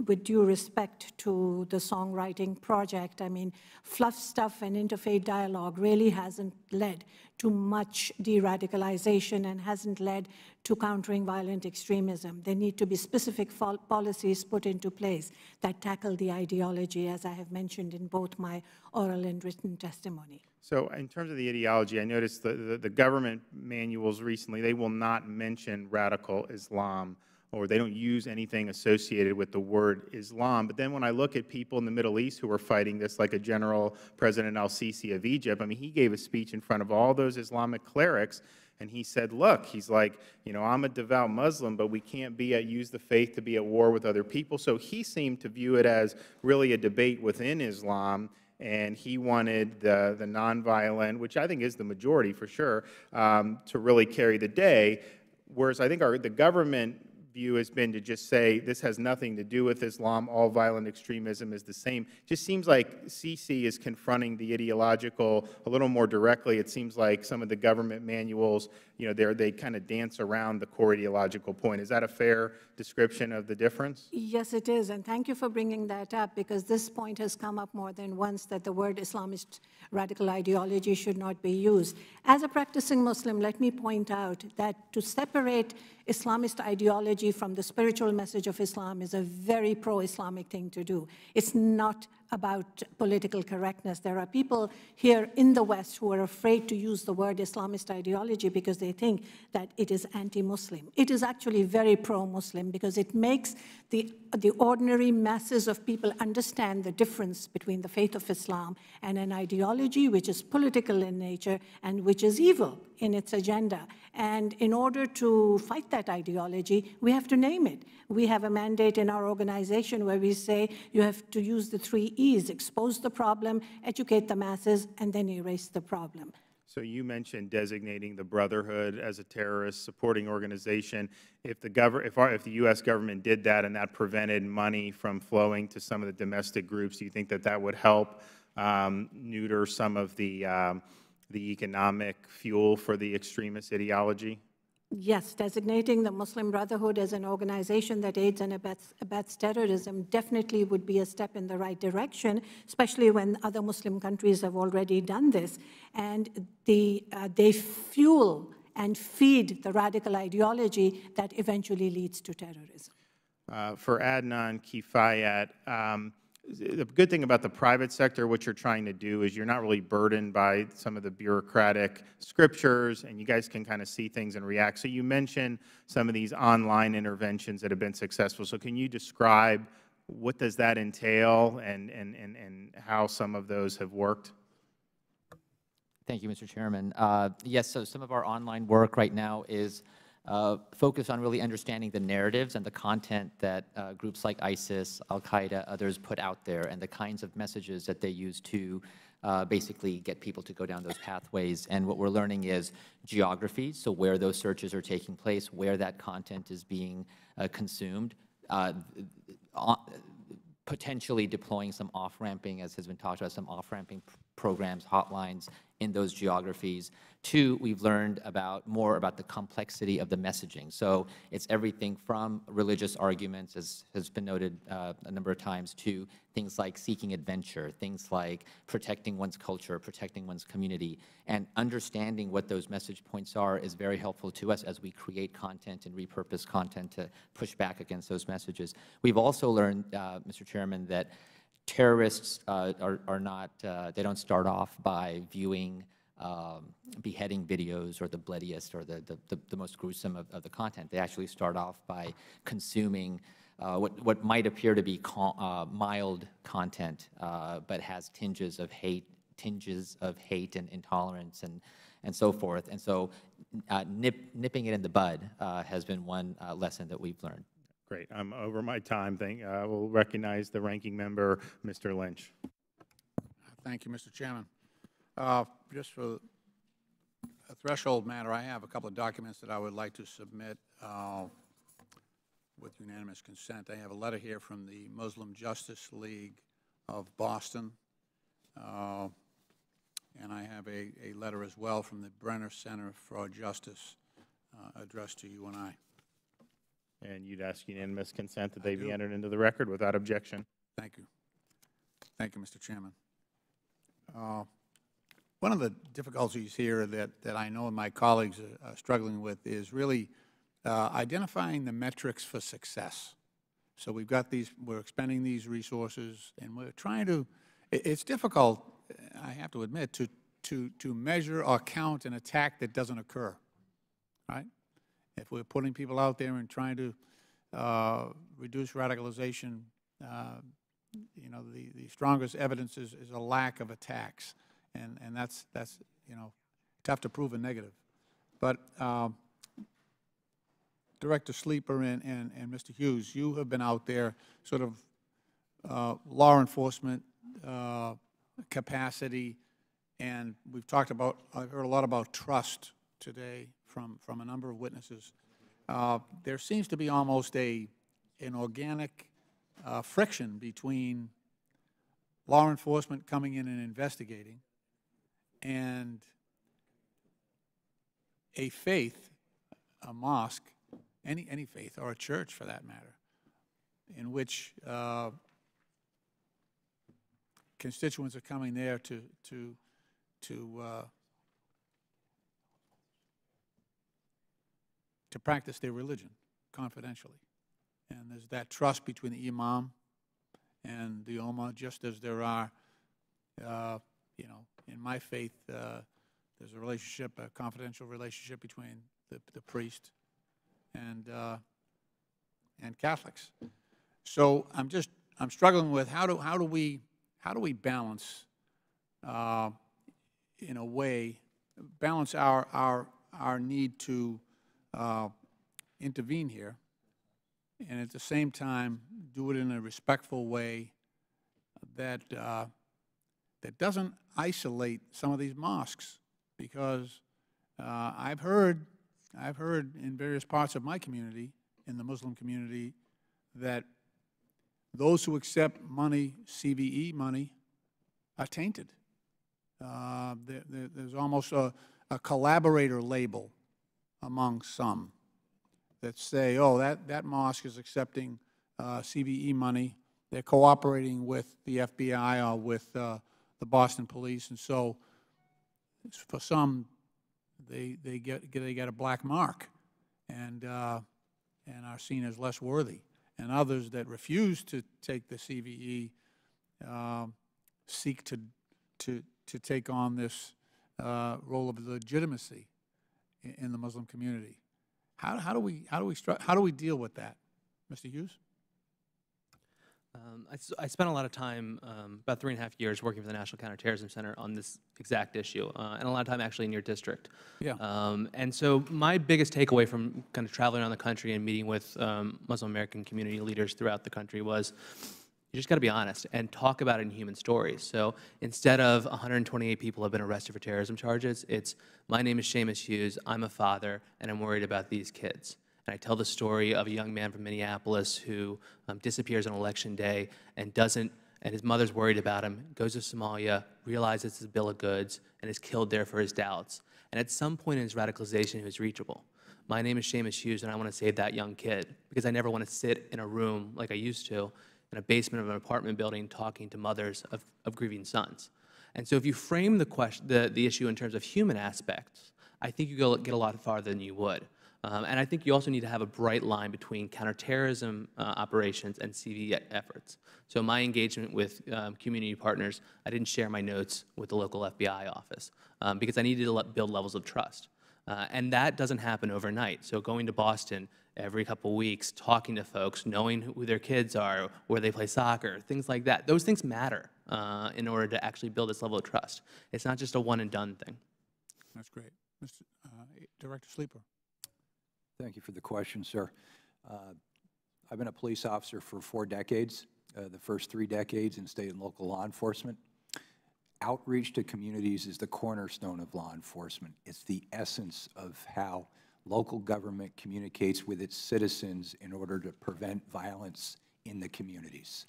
Speaker 5: with due respect to the songwriting project, I mean, fluff stuff and interfaith dialogue really hasn't led to much de-radicalization and hasn't led to countering violent extremism. There need to be specific policies put into place that tackle the ideology, as I have mentioned in both my oral and written testimony.
Speaker 1: So in terms of the ideology, I noticed the government manuals recently, they will not mention radical Islam, or they don't use anything associated with the word Islam. But then when I look at people in the Middle East who are fighting this, like a General President al-Sisi of Egypt, I mean, he gave a speech in front of all those Islamic clerics, and he said, look, he's like, you know, I'm a devout Muslim, but we can't use the faith to be at war with other people. So he seemed to view it as really a debate within Islam, and he wanted the nonviolent, which I think is the majority for sure, to really carry the day, whereas I think the government view has been to just say this has nothing to do with Islam, all violent extremism is the same. Just seems like Sisi is confronting the ideological a little more directly. It seems like some of the government manuals, you know, they kind of dance around the core ideological point. Is that a fair description of the difference?
Speaker 5: Yes, it is, and thank you for bringing that up, because this point has come up more than once, that the word Islamist radical ideology should not be used. As a practicing Muslim, let me point out that to separate Islamist ideology from the spiritual message of Islam is a very pro-Islamic thing to do. It's not about political correctness. There are people here in the West who are afraid to use the word Islamist ideology because they think that it is anti-Muslim. It is actually very pro-Muslim because it makes the ordinary masses of people understand the difference between the faith of Islam and an ideology which is political in nature and which is evil in its agenda. And in order to fight that ideology, we have to name it. We have a mandate in our organization where we say you have to use the 3 E's: expose the problem, educate the masses, and then erase the problem.
Speaker 1: So you mentioned designating the Brotherhood as a terrorist supporting organization. If the U.S. government did that and that prevented money from flowing to some of the domestic groups, do you think that that would help neuter some of the economic fuel for the extremist ideology?
Speaker 5: Yes, designating the Muslim Brotherhood as an organization that aids and abets terrorism definitely would be a step in the right direction, especially when other Muslim countries have already done this. And they fuel and feed the radical ideology that eventually leads to terrorism.
Speaker 1: For Adnan Kifayat, the good thing about the private sector, what you're trying to do is you're not really burdened by some of the bureaucratic scriptures, and you guys can kind of see things and react. So you mentioned some of these online interventions that have been successful. So can you describe what does that entail and how some of those have worked?
Speaker 6: Thank you, Mr. Chairman. Yes, so some of our online work right now is focus on really understanding the narratives and the content that groups like ISIS, Al-Qaeda, others put out there, and the kinds of messages that they use to basically get people to go down those pathways. And what we're learning is geography, so where those searches are taking place, where that content is being consumed, potentially deploying some off-ramping, as has been talked about, some off-ramping programs, hotlines in those geographies. 2, we've learned more about the complexity of the messaging. So it's everything from religious arguments, as has been noted a number of times, to things like seeking adventure, things like protecting one's culture, protecting one's community. And understanding what those message points are is very helpful to us as we create content and repurpose content to push back against those messages. We've also learned, Mr. Chairman, that terrorists are not, they don't start off by viewing beheading videos or the bloodiest or the most gruesome of the content. They actually start off by consuming what might appear to be mild content, but has tinges of hate and intolerance and so forth. And so nipping it in the bud has been one lesson that we've learned.
Speaker 1: Great. I'm over my time. We'll recognize the ranking member, Mr. Lynch.
Speaker 2: Thank you, Mr. Chairman. Just for a threshold matter, I have a couple of documents that I would like to submit with unanimous consent. I have a letter here from the Muslim Justice League of Boston, and I have a letter as well from the Brenner Center for Justice addressed to you and I.
Speaker 1: And you'd ask unanimous consent that they be entered into the record without objection.
Speaker 2: Thank you. Thank you, Mr. Chairman. One of the difficulties here that I know my colleagues are struggling with is really identifying the metrics for success. So we've got these, we're expending these resources, and we're trying to, it's difficult, I have to admit, to measure or count an attack that doesn't occur, right? If we're putting people out there and trying to reduce radicalization, you know, the strongest evidence is a lack of attacks, and that's you know, tough to prove a negative. But Director Sleeper and Mr. Hughes, you have been out there sort of law enforcement capacity, and we've talked about, I've heard a lot about trust today from a number of witnesses. There seems to be almost an organic friction between law enforcement coming in and investigating and a faith, a mosque, any faith, or a church for that matter, in which constituents are coming there to practice their religion confidentially. And there's that trust between the imam and the ummah, just as there are, you know, in my faith, there's a relationship, a confidential relationship between the priest and Catholics. So I'm struggling with how do we balance, in a way, balance our need to intervene here, and at the same time do it in a respectful way that that doesn't isolate some of these mosques, because I've heard in various parts of my community, in the Muslim community, that those who accept money, CVE money, are tainted. There's almost a collaborator label among some that say, oh, that mosque is accepting CVE money, they're cooperating with the FBI or with the Boston police, and so for some, they get a black mark and are seen as less worthy. And others that refuse to take the CVE seek to take on this role of legitimacy in the Muslim community. How do we deal with that, Mr. Hughes?
Speaker 7: I spent a lot of time, about 3.5 years, working for the National Counterterrorism Center on this exact issue, and a lot of time actually in your district.
Speaker 2: Yeah.
Speaker 7: And so my biggest takeaway from kind of traveling around the country and meeting with Muslim American community leaders throughout the country was, you just got to be honest and talk about it in human stories. So instead of 128 people have been arrested for terrorism charges, it's, my name is Seamus Hughes, I'm a father, and I'm worried about these kids. And I tell the story of a young man from Minneapolis who disappears on election day and his mother's worried about him, goes to Somalia, realizes it's a bill of goods, and is killed there for his doubts. And at some point in his radicalization, he was reachable. My name is Seamus Hughes, and I want to save that young kid, because I never want to sit in a room like I used to, in a basement of an apartment building, talking to mothers of grieving sons. And so if you frame the issue in terms of human aspects, I think you get a lot farther than you would. And I think you also need to have a bright line between counterterrorism operations and CV efforts. So my engagement with community partners, I didn't share my notes with the local FBI office because I needed to build levels of trust. And that doesn't happen overnight. So going to Boston every couple weeks, talking to folks, knowing who their kids are, where they play soccer, things like that, those things matter in order to actually build this level of trust. It's not just a one-and-done thing.
Speaker 2: That's great. Mr. Director Sleeper.
Speaker 3: Thank you for the question, sir. I've been a police officer for 4 decades, the first 3 decades in state and local law enforcement. Outreach to communities is the cornerstone of law enforcement. It's the essence of how local government communicates with its citizens in order to prevent violence in the communities,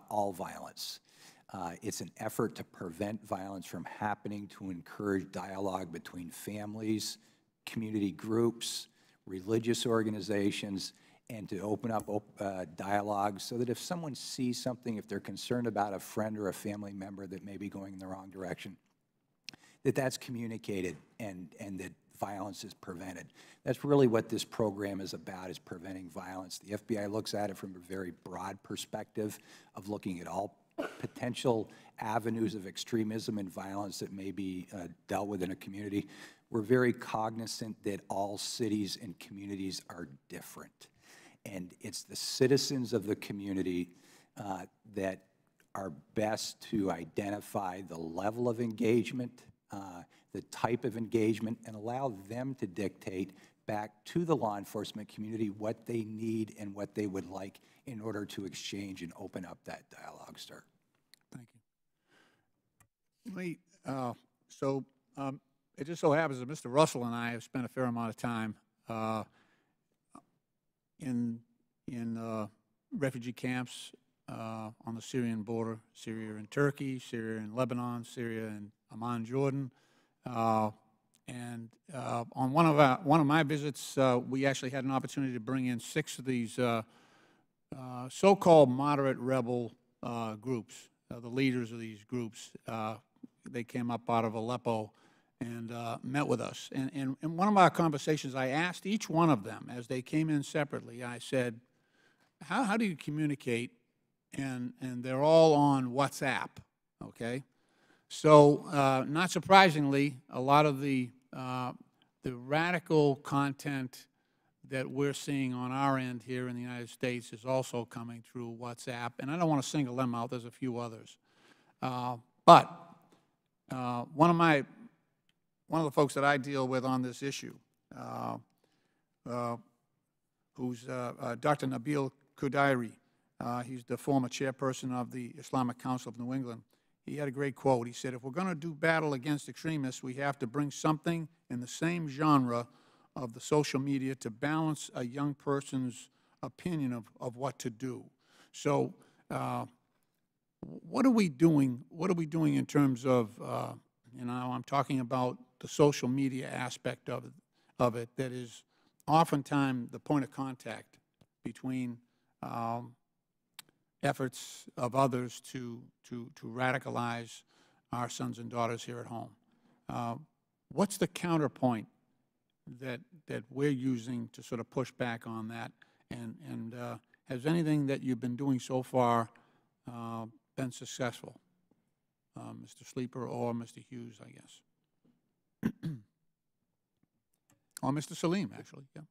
Speaker 3: all violence. It's an effort to prevent violence from happening, to encourage dialogue between families, community groups, religious organizations. and to open up dialogue so that if someone sees something, if they're concerned about a friend or a family member that may be going in the wrong direction, that's communicated and that violence is prevented. That's really what this program is about, is preventing violence. The FBI looks at it from a very broad perspective of looking at all potential avenues of extremism and violence that may be dealt with in a community. We're very cognizant that all cities and communities are different. And it's the citizens of the community that are best to identify the level of engagement, the type of engagement, and allow them to dictate back to the law enforcement community what they need and what they would like in order to exchange and open up that dialogue, sir.
Speaker 2: Thank you. It just so happens that Mr. Russell and I have spent a fair amount of time in refugee camps on the Syrian border, Syria and Turkey, Syria and Lebanon, Syria and Amman, Jordan. On one of my visits, we actually had an opportunity to bring in 6 of these so-called moderate rebel groups, the leaders of these groups. They came up out of Aleppo and met with us. And in one of our conversations, I asked each one of them, as they came in separately, I said, how do you communicate? And they're all on WhatsApp, okay? So not surprisingly, a lot of the radical content that we're seeing on our end here in the United States is also coming through WhatsApp. And I don't want to single them out. There's a few others. But one of the folks that I deal with on this issue, who's Dr. Nabil Kudairi, he's the former chairperson of the Islamic Council of New England. He had a great quote. He said, if we're going to do battle against extremists, we have to bring something in the same genre of the social media to balance a young person's opinion of what to do. So what are we doing? What are we doing in terms of, I'm talking about the social media aspect of it that is oftentimes the point of contact between efforts of others to radicalize our sons and daughters here at home. What's the counterpoint that we're using to sort of push back on that? And has anything that you've been doing so far been successful? Mr. Sleeper or Mr. Hughes, I guess. Or Mr. Salim, actually, yeah.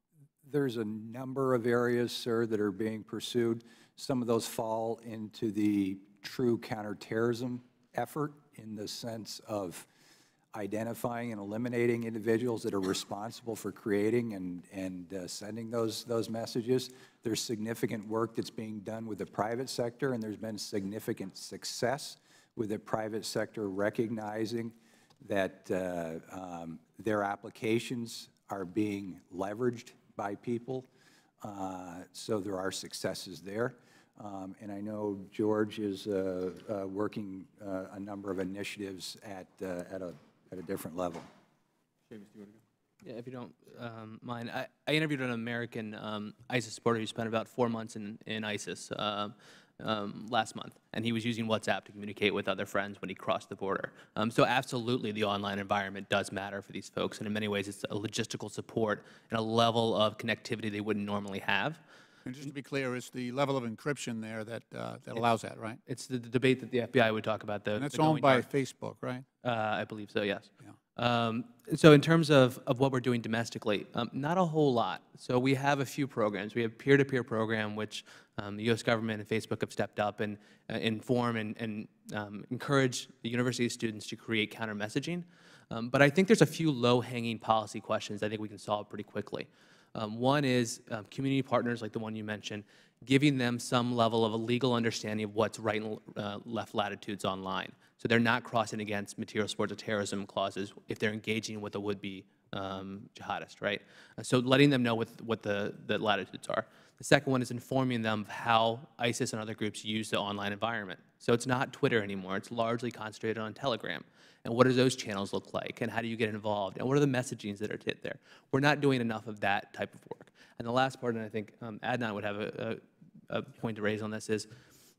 Speaker 3: There's a number of areas, sir, that are being pursued. Some of those fall into the true counterterrorism effort in the sense of identifying and eliminating individuals that are responsible for creating and sending those messages. There's significant work that's being done with the private sector, and there's been significant success with the private sector recognizing that their applications are being leveraged by people. So there are successes there. And I know George is working a number of initiatives at a different level.
Speaker 7: Yeah, if you don't mind, I interviewed an American ISIS supporter who spent about 4 months in ISIS last month, and he was using WhatsApp to communicate with other friends when he crossed the border. So absolutely, the online environment does matter for these folks, and in many ways, it's a logistical support and a level of connectivity they wouldn't normally have.
Speaker 2: And just to be clear, it's the level of encryption there that allows that, right?
Speaker 7: It's the debate that the FBI would talk about.
Speaker 2: And it's owned by Facebook, right?
Speaker 7: I believe so, yes.
Speaker 2: Yeah.
Speaker 7: So in terms of what we're doing domestically, not a whole lot. So we have a few programs. We have peer-to-peer program, which the U.S. government and Facebook have stepped up and inform and encourage the university students to create counter-messaging. But I think there's a few low-hanging policy questions I think we can solve pretty quickly. One is community partners like the one you mentioned, giving them some level of a legal understanding of what's right and left latitudes online. So they're not crossing against material supports of terrorism clauses if they're engaging with a would-be jihadist, right? So letting them know what the latitudes are. The second one is informing them of how ISIS and other groups use the online environment. So it's not Twitter anymore. It's largely concentrated on Telegram. And what do those channels look like? And how do you get involved? And what are the messagings that are there? We're not doing enough of that type of work. And the last part, and I think Adnan would have a point to raise on this, is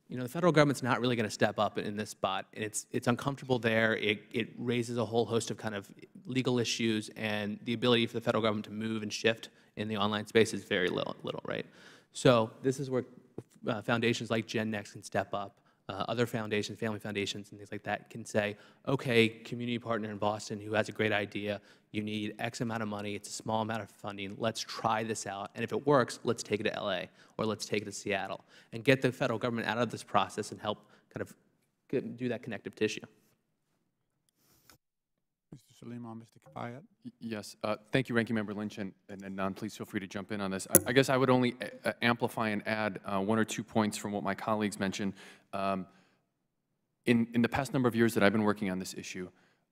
Speaker 7: the federal government's not really going to step up in this spot. And it's uncomfortable there. It raises a whole host of kind of legal issues, and the ability for the federal government to move and shift in the online space is very little, right? So this is where foundations like Gen Next can step up. Other foundations, family foundations and things like that can say, okay, community partner in Boston who has a great idea, you need X amount of money, it's a small amount of funding, let's try this out, and if it works, let's take it to LA, or let's take it to Seattle, and get the federal government out of this process and help kind of do that connective tissue.
Speaker 2: Mr. Salim or Mr. Kifayat?
Speaker 4: Yes, thank you, Ranking Member Lynch, and Nan, please feel free to jump in on this. I guess I would only amplify and add 1 or 2 points from what my colleagues mentioned. In the past number of years that I've been working on this issue,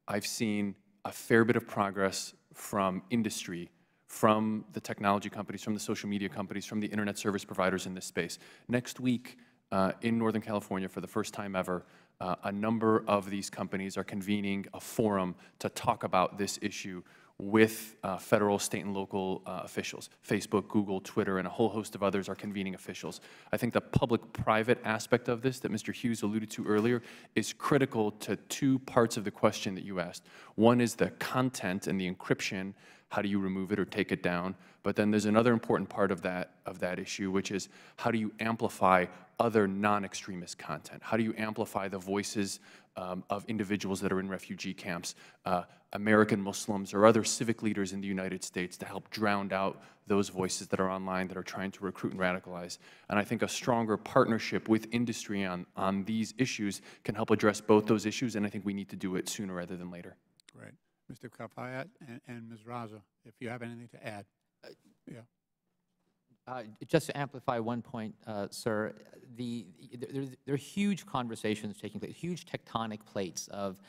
Speaker 4: I've seen a fair bit of progress from industry, from the technology companies, from the social media companies, from the internet service providers in this space. Next week in Northern California, for the first time ever, a number of these companies are convening a forum to talk about this issue with federal, state, and local officials. Facebook, Google, Twitter, and a whole host of others are convening officials. I think the public-private aspect of this that Mr. Hughes alluded to earlier is critical to 2 parts of the question that you asked. One is the content and the encryption. How do you remove it or take it down? But then there's another important part of that issue, which is how do you amplify other non-extremist content? How do you amplify the voices of individuals that are in refugee camps, American Muslims, or other civic leaders in the United States to help drown out those voices that are online that are trying to recruit and radicalize? And I think a stronger partnership with industry on these issues can help address both those issues, and I think we need to do it sooner rather than later.
Speaker 2: Great. Mr. Kifayat and Ms. Raza, if you have anything to add.
Speaker 6: Just to amplify one point, sir, there are huge conversations taking place, huge tectonic plates of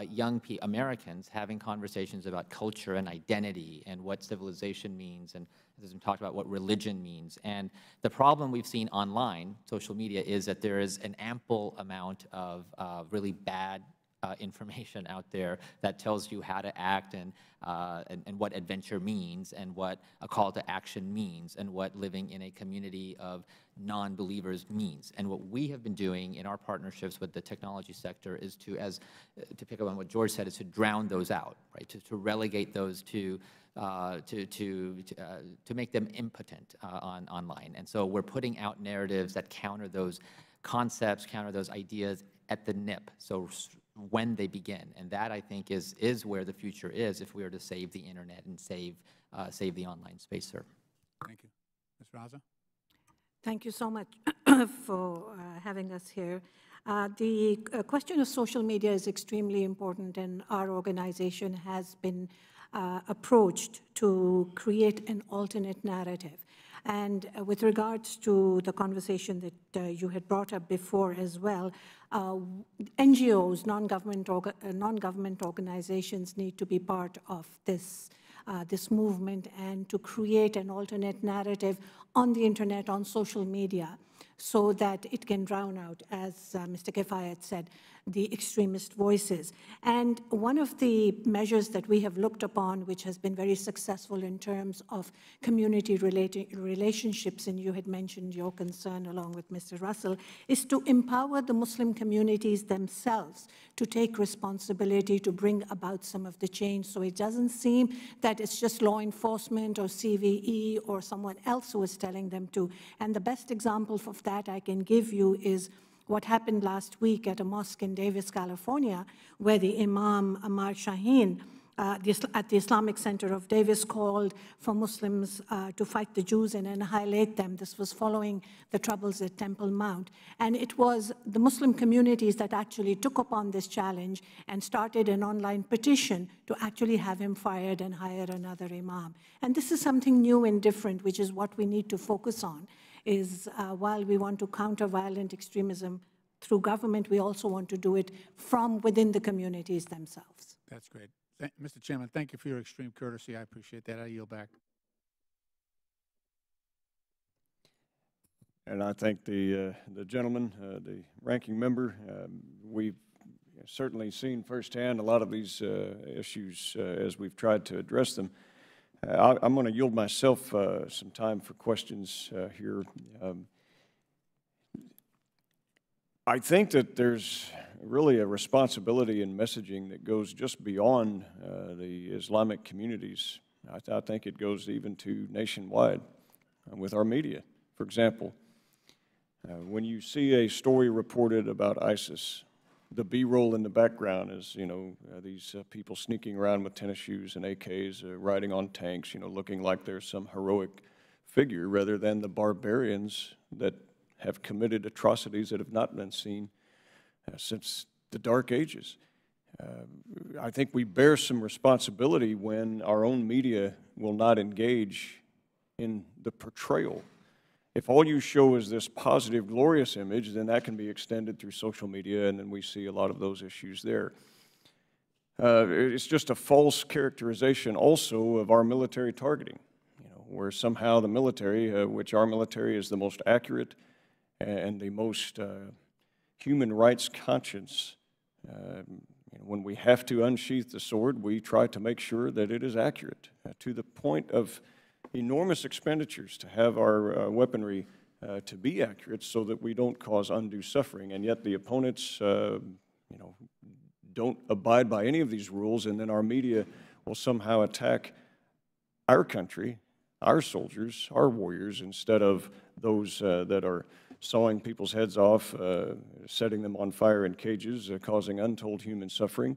Speaker 6: young Americans having conversations about culture and identity and what civilization means, and as we talked about, what religion means. And the problem we've seen online, social media, is that there is an ample amount of really bad information out there that tells you how to act and what adventure means and what a call to action means and what living in a community of non-believers means. And what we have been doing in our partnerships with the technology sector is to pick up on what George said, is to drown those out, right? To relegate those to make them impotent online. And so we're putting out narratives that counter those concepts, counter those ideas at the nip. So when they begin, and that I think is where the future is if we are to save the internet and save the online space, sir.
Speaker 2: Thank you. Ms. Raza?
Speaker 5: Thank you so much for having us here. The question of social media is extremely important, and our organization has been approached to create an alternate narrative. And with regards to the conversation that you had brought up before as well, NGOs, non-government organizations need to be part of this movement and to create an alternate narrative on the internet, on social media, so that it can drown out, as Mr. Kifayat said, the extremist voices. And one of the measures that we have looked upon, which has been very successful in terms of community relationships, and you had mentioned your concern along with Mr. Russell, is to empower the Muslim communities themselves to take responsibility to bring about some of the change, so it doesn't seem that it's just law enforcement or CVE or someone else who is telling them to. And the best example of that I can give you is what happened last week at a mosque in Davis, California, where the Imam Ammar Shaheen at the Islamic Center of Davis called for Muslims to fight the Jews and annihilate them. This was following the troubles at Temple Mount. And it was the Muslim communities that actually took upon this challenge and started an online petition to actually have him fired and hire another imam. And this is something new and different, which is what we need to focus on, is while we want to counter violent extremism through government, we also want to do it from within the communities themselves.
Speaker 2: That's great. Mr. Chairman, thank you for your extreme courtesy. I appreciate that. I yield back.
Speaker 8: And I thank the gentleman, the ranking member. We've certainly seen firsthand a lot of these issues as we've tried to address them. I'm going to yield myself some time for questions here. I think that there's really a responsibility in messaging that goes just beyond the Islamic communities. I think it goes even to nationwide with our media. For example, when you see a story reported about ISIS, the B-roll in the background is, these people sneaking around with tennis shoes and AKs, riding on tanks, looking like they're some heroic figure, rather than the barbarians that have committed atrocities that have not been seen since the Dark Ages. I think we bear some responsibility when our own media will not engage in the portrayal. If all you show is this positive, glorious image, then that can be extended through social media, and then we see a lot of those issues there. It's just a false characterization also of our military targeting, where somehow the military, which our military is the most accurate and the most human rights conscious, when we have to unsheath the sword, we try to make sure that it is accurate to the point of enormous expenditures to have our weaponry to be accurate so that we don't cause undue suffering. And yet the opponents, don't abide by any of these rules, and then our media will somehow attack our country, our soldiers, our warriors, instead of those that are sawing people's heads off, setting them on fire in cages, causing untold human suffering,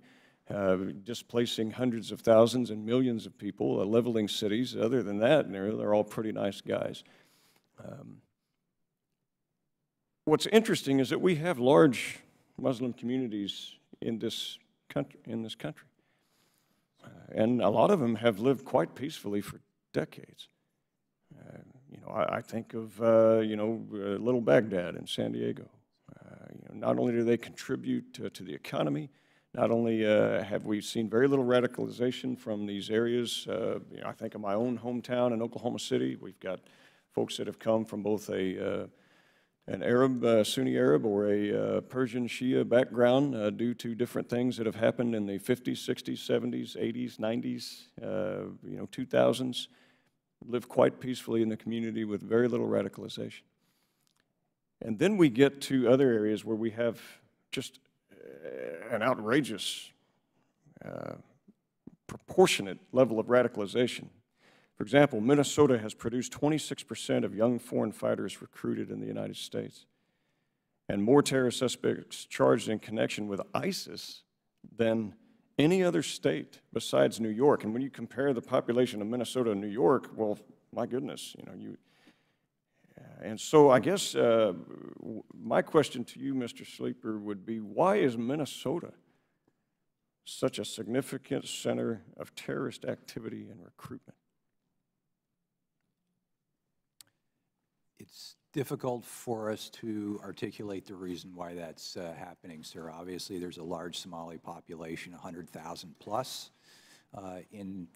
Speaker 8: displacing hundreds of thousands and millions of people, leveling cities. Other than that, they're all pretty nice guys. What's interesting is that we have large Muslim communities in this country, and a lot of them have lived quite peacefully for decades. I think of Little Baghdad in San Diego. Not only do they contribute to the economy, not only have we seen very little radicalization from these areas. I think of my own hometown in Oklahoma City. We've got folks that have come from both an Arab, Sunni Arab, or a Persian Shia background due to different things that have happened in the 50s, 60s, 70s, 80s, 90s, 2000s. Live quite peacefully in the community with very little radicalization. And then we get to other areas where we have just an outrageous, proportionate level of radicalization. For example, Minnesota has produced 26% of young foreign fighters recruited in the United States, and more terrorist suspects charged in connection with ISIS than any other state besides New York. And when you compare the population of Minnesota and New York, well, my goodness, and so I guess my question to you, Mr. Sleeper, would be, why is Minnesota such a significant center of terrorist activity and recruitment?
Speaker 3: It's difficult for us to articulate the reason why that's happening, sir. Obviously, there's a large Somali population, 100,000 plus in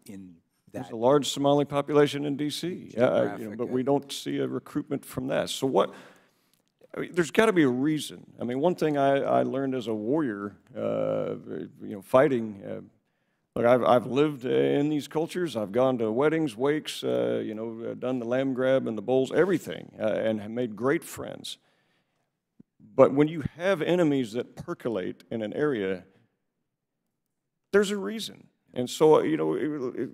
Speaker 3: that.
Speaker 8: There's a large Somali population in D.C., but we don't see a recruitment from that. So what? There's got to be a reason. One thing I learned as a warrior, fighting. Look, I've lived in these cultures. I've gone to weddings, wakes, done the lamb grab and the bowls, everything, and have made great friends. But when you have enemies that percolate in an area, there's a reason. And so,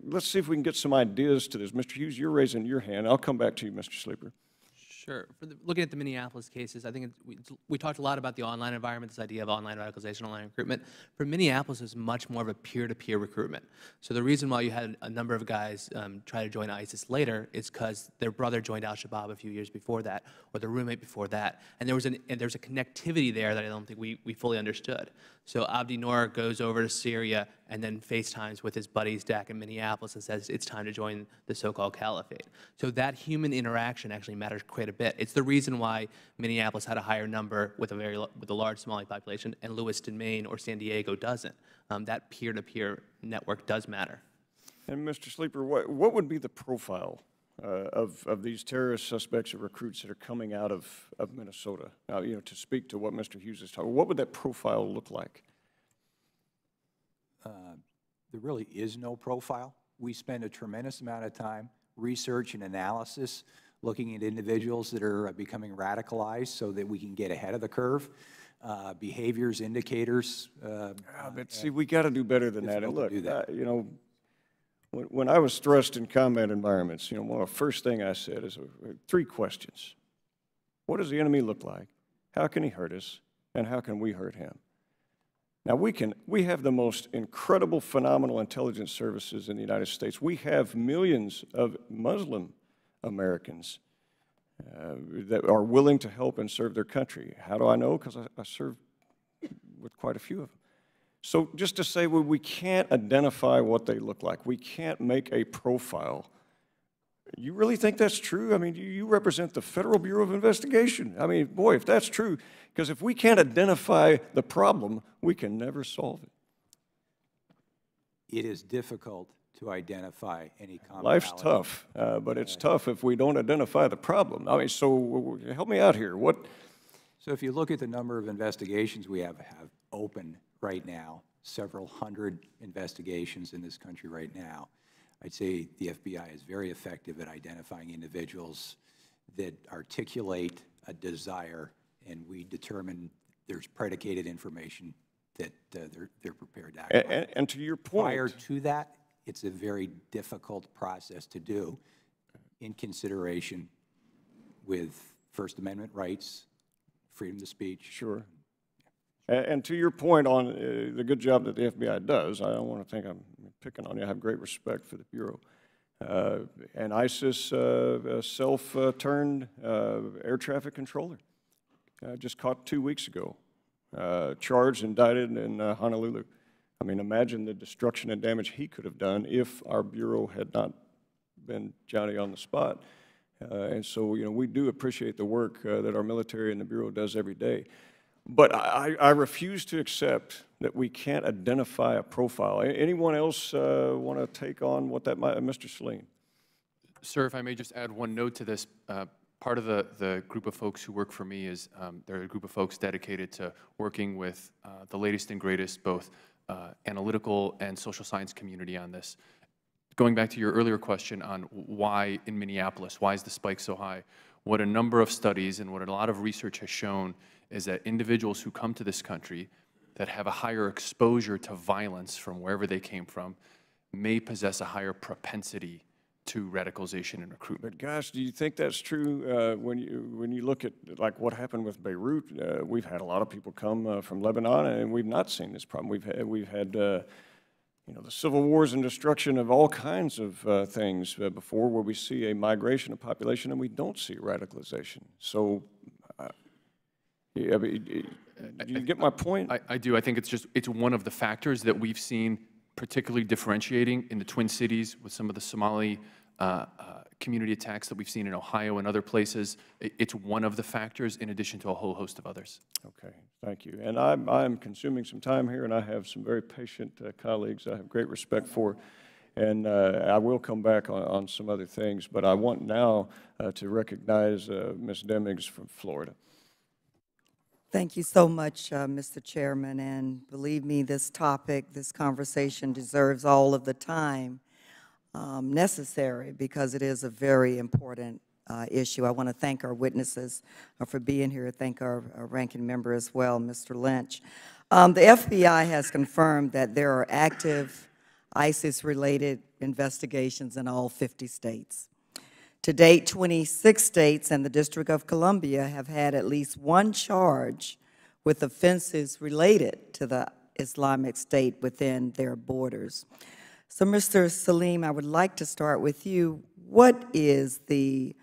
Speaker 8: let's see if we can get some ideas to this. Mr. Hughes, you're raising your hand. I'll come back to you, Mr. Sleeper.
Speaker 7: Sure. Looking at the Minneapolis cases, I think we talked a lot about the online environment, this idea of online radicalization, online recruitment. For Minneapolis, it's much more of a peer-to-peer recruitment. So the reason why you had a number of guys try to join ISIS later is because their brother joined al-Shabaab a few years before that, or their roommate before that. And there's a connectivity there that I don't think we fully understood. So Abdi Noor goes over to Syria and then FaceTimes with his buddies back in Minneapolis and says it's time to join the so-called caliphate. So that human interaction actually matters quite a bit. It's the reason why Minneapolis had a higher number with a large Somali population, and Lewiston, Maine, or San Diego doesn't. That peer-to-peer network does matter.
Speaker 8: And Mr. Sleeper, what would be the profile of these terrorist suspects or recruits that are coming out of Minnesota? Now, to speak to what Mr. Hughes is talking, what would that profile look like?
Speaker 3: there really is no profile. We spend a tremendous amount of time research and analysis looking at individuals that are becoming radicalized so that we can get ahead of the curve. Behaviors, indicators.
Speaker 8: But see, we got to do better than that. And
Speaker 3: difficult
Speaker 8: look,
Speaker 3: to do that.
Speaker 8: you know, when I was thrust in combat environments, you know, one of the first thing I said is 3 questions. What does the enemy look like? How can he hurt us? And how can we hurt him? Now, we have the most incredible, phenomenal intelligence services in the United States. We have millions of Muslim Americans that are willing to help and serve their country. How do I know? Because I serve with quite a few of them. So just to say, well, we can't identify what they look like. We can't make a profile. You really think that's true? I mean, you represent the Federal Bureau of Investigation. I mean, boy, if that's true, because if we can't identify the problem, we can never solve it.
Speaker 3: It is difficult to identify any commonality.
Speaker 8: Life's tough, but it's tough if we don't identify the problem. I mean, so help me out here.
Speaker 3: So if you look at the number of investigations we have open right now, several hundred investigations in this country right now, I'd say the FBI is very effective at identifying individuals that articulate a desire, and we determine there's predicated information that they're prepared to act on.
Speaker 8: And to your point,
Speaker 3: Prior to that, it's a very difficult process to do in consideration with First Amendment rights, freedom of speech.
Speaker 8: Sure. And to your point on the good job that the FBI does, I don't want to think I'm picking on you. I have great respect for the Bureau. And ISIS self-turned air traffic controller, just caught 2 weeks ago, charged, indicted in Honolulu. I mean, imagine the destruction and damage he could have done if our Bureau had not been Johnny on the spot. And so, you know, we do appreciate the work that our military and the Bureau does every day. But I refuse to accept that we can't identify a profile. Anyone else want to take on what that might, Mr. Salim?
Speaker 4: Sir, if I may just add one note to this. Part of the group of folks who work for me is, they're a group of folks dedicated to working with the latest and greatest, both analytical and social science community on this. Going back to your earlier question on why in Minneapolis, why is the spike so high? What a number of studies and what a lot of research has shown is that individuals who come to this country that have a higher exposure to violence from wherever they came from may possess a higher propensity to radicalization and recruitment.
Speaker 8: But gosh, do you think that's true when you look at like what happened with Beirut? We've had a lot of people come from Lebanon, and we've not seen this problem. We've had you know, the civil wars and destruction of all kinds of things before, where we see a migration of population and we don't see radicalization. So, yeah, do you get my point?
Speaker 4: I do. I think it's one of the factors that we've seen particularly differentiating in the Twin Cities with some of the Somali community attacks that we've seen in Ohio and other places. It's one of the factors in addition to a whole host of others.
Speaker 8: Okay, thank you. And I'm consuming some time here, and I have some very patient colleagues I have great respect for. And I will come back on some other things, but I want now to recognize Ms. Demings from Florida.
Speaker 9: Thank you so much, Mr. Chairman, and believe me, this topic, this conversation deserves all of the time necessary because it is a very important issue. I want to thank our witnesses for being here, thank our ranking member as well, Mr. Lynch. The FBI has confirmed that there are active ISIS-related investigations in all 50 states. To date, 26 states and the District of Columbia have had at least one charge with offenses related to the Islamic State within their borders. So, Mr. Salim, I would like to start with you. What is the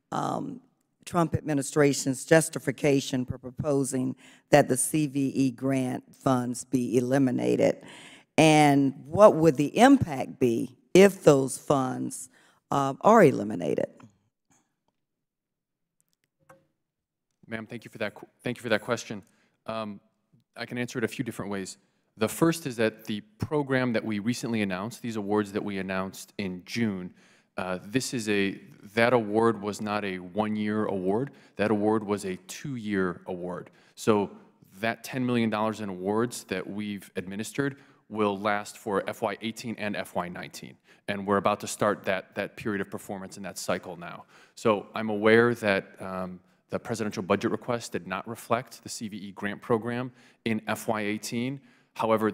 Speaker 9: Trump administration's justification for proposing that the CVE grant funds be eliminated? And what would the impact be if those funds are eliminated?
Speaker 4: Ma'am, thank you for that. Thank you for that question. I can answer it a few different ways. The first is that the program that we recently announced, these awards that we announced in June, that award was not a one-year award. That award was a 2-year award. So that $10 million in awards that we've administered will last for FY18 and FY19. And we're about to start that period of performance in that cycle now. So I'm aware that the presidential budget request did not reflect the CVE grant program in FY18. However,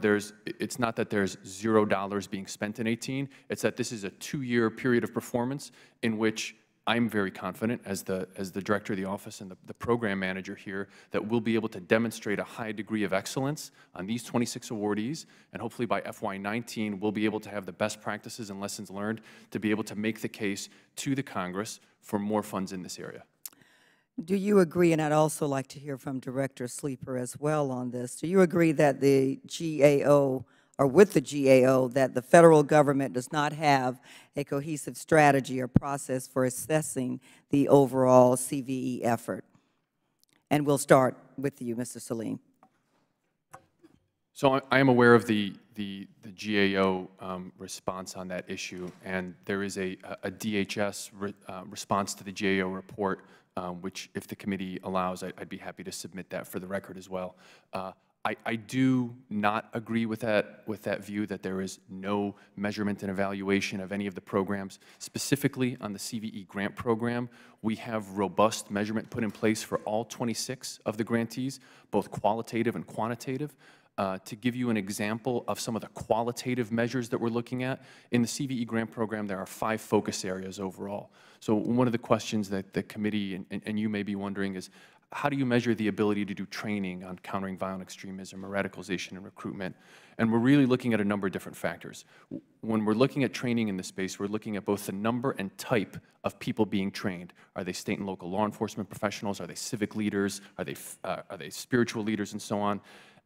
Speaker 4: it's not that there's $0 being spent in 18, it's that this is a 2-year period of performance in which I'm very confident, as the director of the office and the program manager here, that we'll be able to demonstrate a high degree of excellence on these 26 awardees, and hopefully by FY19, we'll be able to have the best practices and lessons learned to be able to make the case to the Congress for more funds in this area.
Speaker 9: Do you agree, and I'd also like to hear from Director Sleeper as well on this, do you agree that the GAO, or with the GAO, that the federal government does not have a cohesive strategy or process for assessing the overall CVE effort? And we'll start with you, Mr. Salim.
Speaker 4: So I am aware of the GAO response on that issue, and there is a DHS response to the GAO report, which, if the committee allows, I'd be happy to submit that for the record as well. I do not agree with that view that there is no measurement and evaluation of any of the programs. Specifically on the CVE grant program, we have robust measurement put in place for all 26 of the grantees, both qualitative and quantitative. To give you an example of some of the qualitative measures that we're looking at, in the CVE grant program, there are 5 focus areas overall. So one of the questions that the committee and you may be wondering is, how do you measure the ability to do training on countering violent extremism or radicalization and recruitment? And we're really looking at a number of different factors. When we're looking at training in this space, we're looking at both the number and type of people being trained. Are they state and local law enforcement professionals? Are they civic leaders? Are they spiritual leaders, and so on?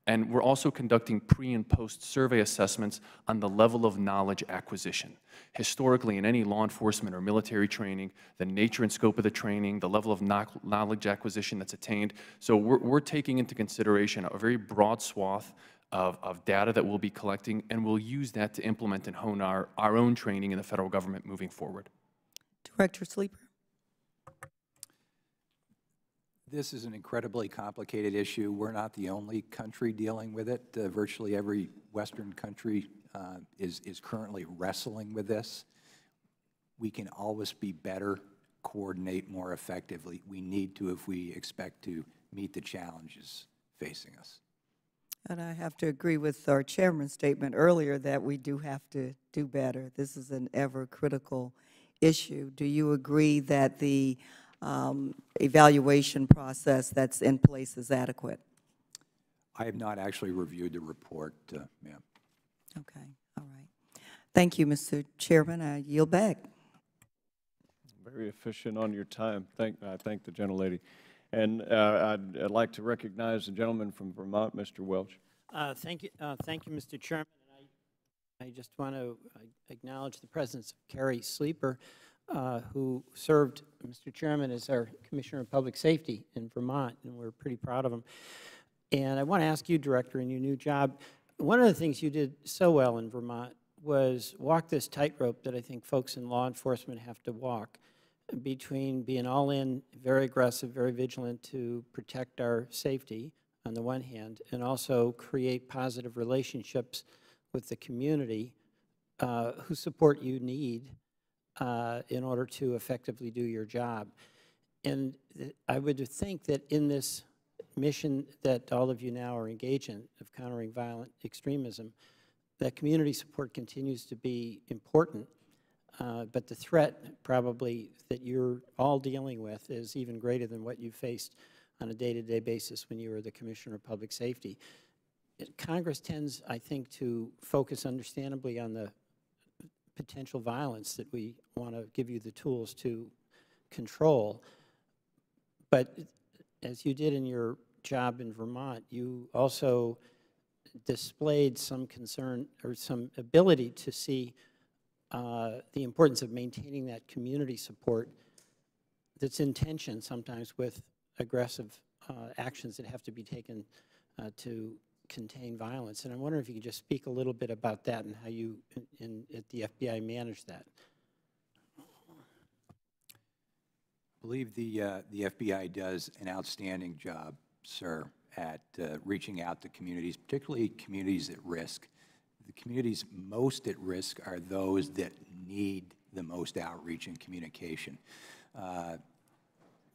Speaker 4: And we're also conducting pre- and post-survey assessments on the level of knowledge acquisition. Historically, in any law enforcement or military training, the nature and scope of the training, the level of knowledge acquisition that's attained. So we're taking into consideration a very broad swath of data that we'll be collecting, and we'll use that to implement and hone our own training in the federal government moving forward.
Speaker 9: Director Sleeper.
Speaker 3: This is an incredibly complicated issue. We're not the only country dealing with it. Virtually every Western country is currently wrestling with this. We can always be better, coordinate more effectively. We need to if we expect to meet the challenges facing us.
Speaker 9: And I have to agree with our chairman's statement earlier that we do have to do better. This is an ever critical issue. Do you agree that the evaluation process that's in place is adequate?
Speaker 3: I have not actually reviewed the report, ma'am.
Speaker 9: Okay, all right. Thank you, Mr. Chairman. I yield back.
Speaker 8: Very efficient on your time. I thank the gentlelady. And I'd like to recognize the gentleman from Vermont, Mr. Welch.
Speaker 10: Thank you, Mr. Chairman. I just want to acknowledge the presence of Carrie Sleeper, who served, Mr. Chairman, as our Commissioner of Public Safety in Vermont, and we're pretty proud of him. And I want to ask you, Director, in your new job, one of the things you did so well in Vermont was walk this tightrope that I think folks in law enforcement have to walk between being all in, very aggressive, very vigilant to protect our safety on the one hand, and also create positive relationships with the community whose support you need in order to effectively do your job. And I would think that in this mission that all of you now are engaged in, of countering violent extremism, that community support continues to be important, but the threat probably that you're all dealing with is even greater than what you faced on a day-to-day basis when you were the Commissioner of Public Safety. Congress tends, I think, to focus understandably on the potential violence that we want to give you the tools to control. But as you did in your job in Vermont, you also displayed some concern or some ability to see the importance of maintaining that community support that's in tension sometimes with aggressive actions that have to be taken to contain violence. And I'm wondering if you could just speak a little bit about that and how you at the FBI manage that.
Speaker 3: I believe the FBI does an outstanding job, sir, at reaching out to communities, particularly communities at risk. The communities most at risk are those that need the most outreach and communication.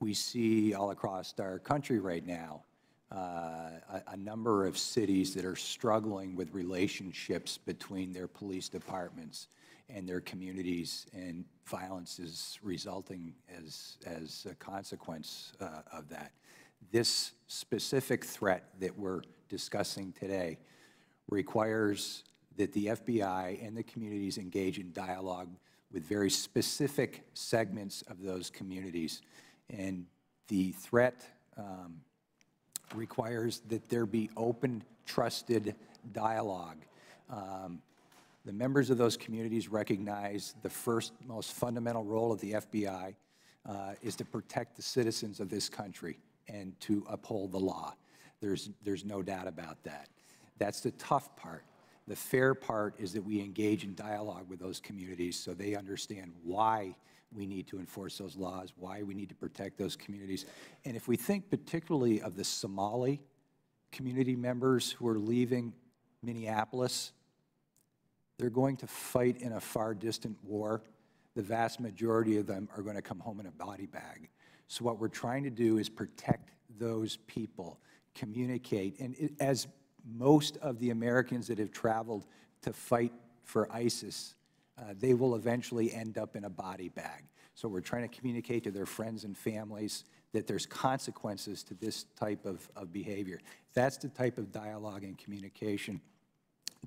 Speaker 3: We see all across our country right now a number of cities that are struggling with relationships between their police departments and their communities, and violence is resulting as a consequence of that. This specific threat that we're discussing today requires that the FBI and the communities engage in dialogue with very specific segments of those communities. And the threat requires that there be open, trusted dialogue. The members of those communities recognize the first, most fundamental role of the FBI is to protect the citizens of this country and to uphold the law. There's no doubt about that. That's the tough part. The fair part is that we engage in dialogue with those communities so they understand why we need to enforce those laws, why we need to protect those communities. And if we think particularly of the Somali community members who are leaving Minneapolis, they're going to fight in a far distant war. The vast majority of them are going to come home in a body bag. So what we're trying to do is protect those people, communicate. And as most of the Americans that have traveled to fight for ISIS, they will eventually end up in a body bag. So we're trying to communicate to their friends and families that there's consequences to this type of behavior. That's the type of dialogue and communication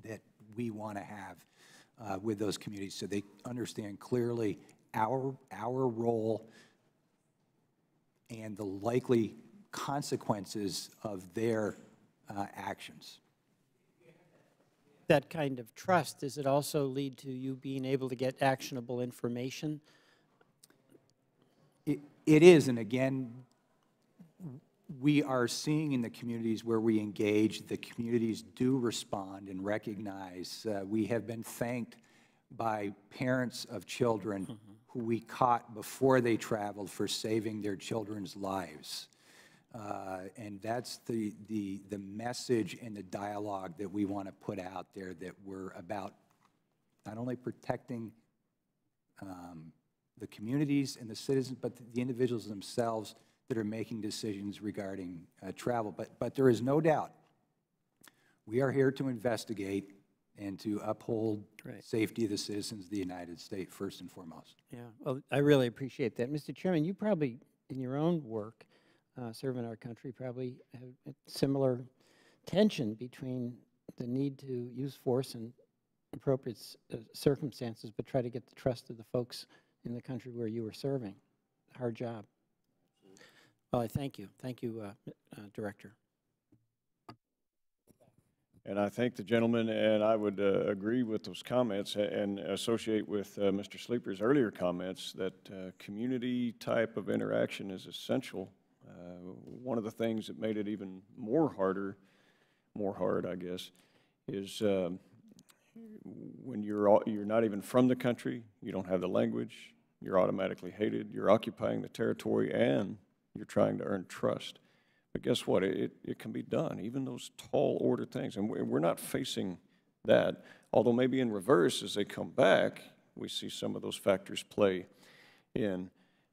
Speaker 3: that we want to have with those communities so they understand clearly our role and the likely consequences of their actions.
Speaker 10: That kind of trust, does it also lead to you being able to get actionable information?
Speaker 3: It is, and again, we are seeing in the communities where we engage, the communities do respond and recognize. We have been thanked by parents of children who we caught before they traveled for saving their children's lives. And that's the message and the dialogue that we want to put out there, that we're about not only protecting the communities and the citizens, but the individuals themselves that are making decisions regarding travel. But there is no doubt we are here to investigate and to uphold safety of the citizens of the United States first and foremost.
Speaker 10: Yeah, well, I really appreciate that. Mr. Chairman, you probably, in your own work, serving our country, probably have a similar tension between the need to use force in appropriate circumstances, but try to get the trust of the folks in the country where you were serving. Hard job. Well, I thank you. Thank you, Director.
Speaker 8: And I thank the gentleman, and I would agree with those comments and associate with Mr. Sleeper's earlier comments that community type of interaction is essential. One of the things that made it even more hard, I guess, is when you're not even from the country, you don't have the language, you're automatically hated, you're occupying the territory, and you're trying to earn trust. But guess what? It can be done, even those tall order things. And we're not facing that, although maybe in reverse, as they come back, we see some of those factors play in.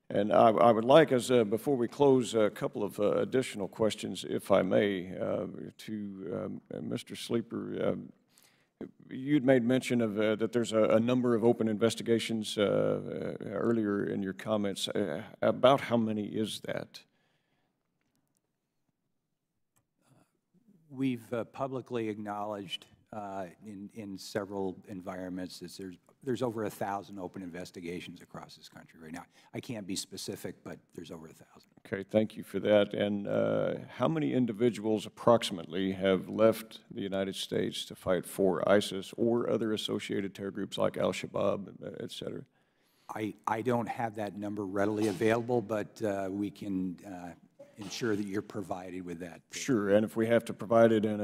Speaker 8: And I would like, before we close, a couple of additional questions, if I may, to Mr. Sleeper. You'd made mention of that there's a number of open investigations earlier in your comments. About how many is that?
Speaker 3: We've publicly acknowledged in several environments that there's over 1,000 open investigations across this country right now. I can't be specific, but there's over 1,000.
Speaker 8: Okay, thank you for that. And how many individuals approximately have left the United States to fight for ISIS or other associated terror groups like Al-Shabaab, et cetera?
Speaker 3: I don't have that number readily available, but we can ensure that you're provided with that.
Speaker 8: Sure, and if we have to provide it in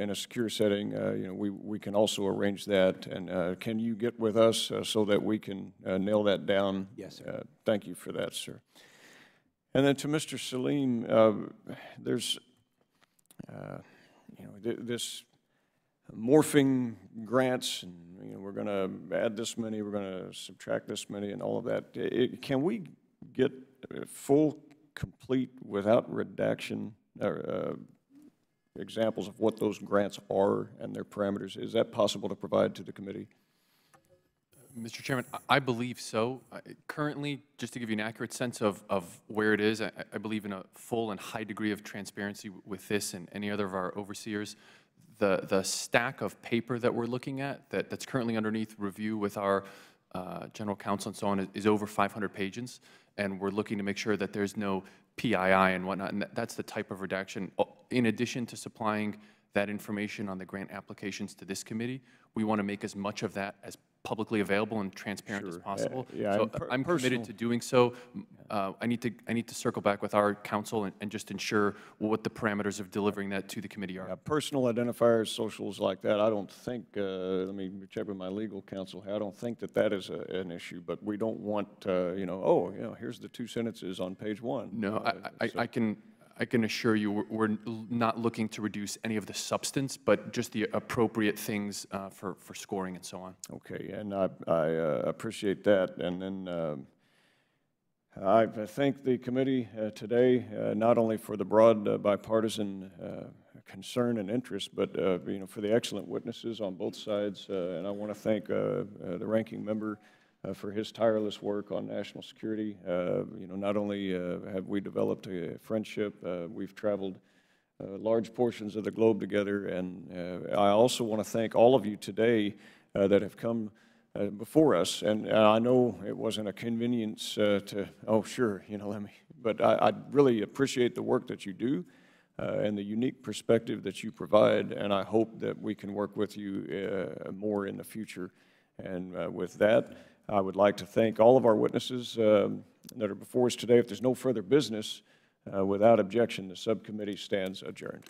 Speaker 8: a secure setting, we can also arrange that. And can you get with us so that we can nail that down?
Speaker 3: Yes, sir.
Speaker 8: Thank you for that, sir. And then to Mr. Salim, there's this morphing grants, and we're going to add this many, we're going to subtract this many, and all of that. Can we get full, complete, without redaction, examples of what those grants are and their parameters? Is that possible to provide to the committee?
Speaker 4: Mr. Chairman, I believe so. Currently, just to give you an accurate sense of where it is, I believe in a full and high degree of transparency with this and any other of our overseers. The stack of paper that we're looking at that's currently underneath review with our general counsel and so on is over 500 pages, and we're looking to make sure that there's no PII and whatnot, and that's the type of redaction. In addition to supplying that information on the grant applications to this committee, we want to make as much of that as publicly available and transparent as possible.
Speaker 8: Yeah,
Speaker 4: so I'm committed to doing so. I need to circle back with our counsel and just ensure what the parameters of delivering that to the committee are.
Speaker 8: Yeah, personal identifiers, socials like that, I don't think, let me check with my legal counsel here, I don't think that is an issue, but we don't want, here's the 2 sentences on page 1.
Speaker 4: No, I can assure you we're not looking to reduce any of the substance, but just the appropriate things for scoring and so on.
Speaker 8: Okay, and I appreciate that. And then I thank the committee today, not only for the broad bipartisan concern and interest, but for the excellent witnesses on both sides. And I want to thank the ranking member for his tireless work on national security. Not only have we developed a friendship, we've traveled large portions of the globe together, and I also want to thank all of you today that have come before us. And I know it wasn't a convenience but I really appreciate the work that you do and the unique perspective that you provide, and I hope that we can work with you more in the future. And with that, I would like to thank all of our witnesses that are before us today. If there's no further business, without objection, the subcommittee stands adjourned.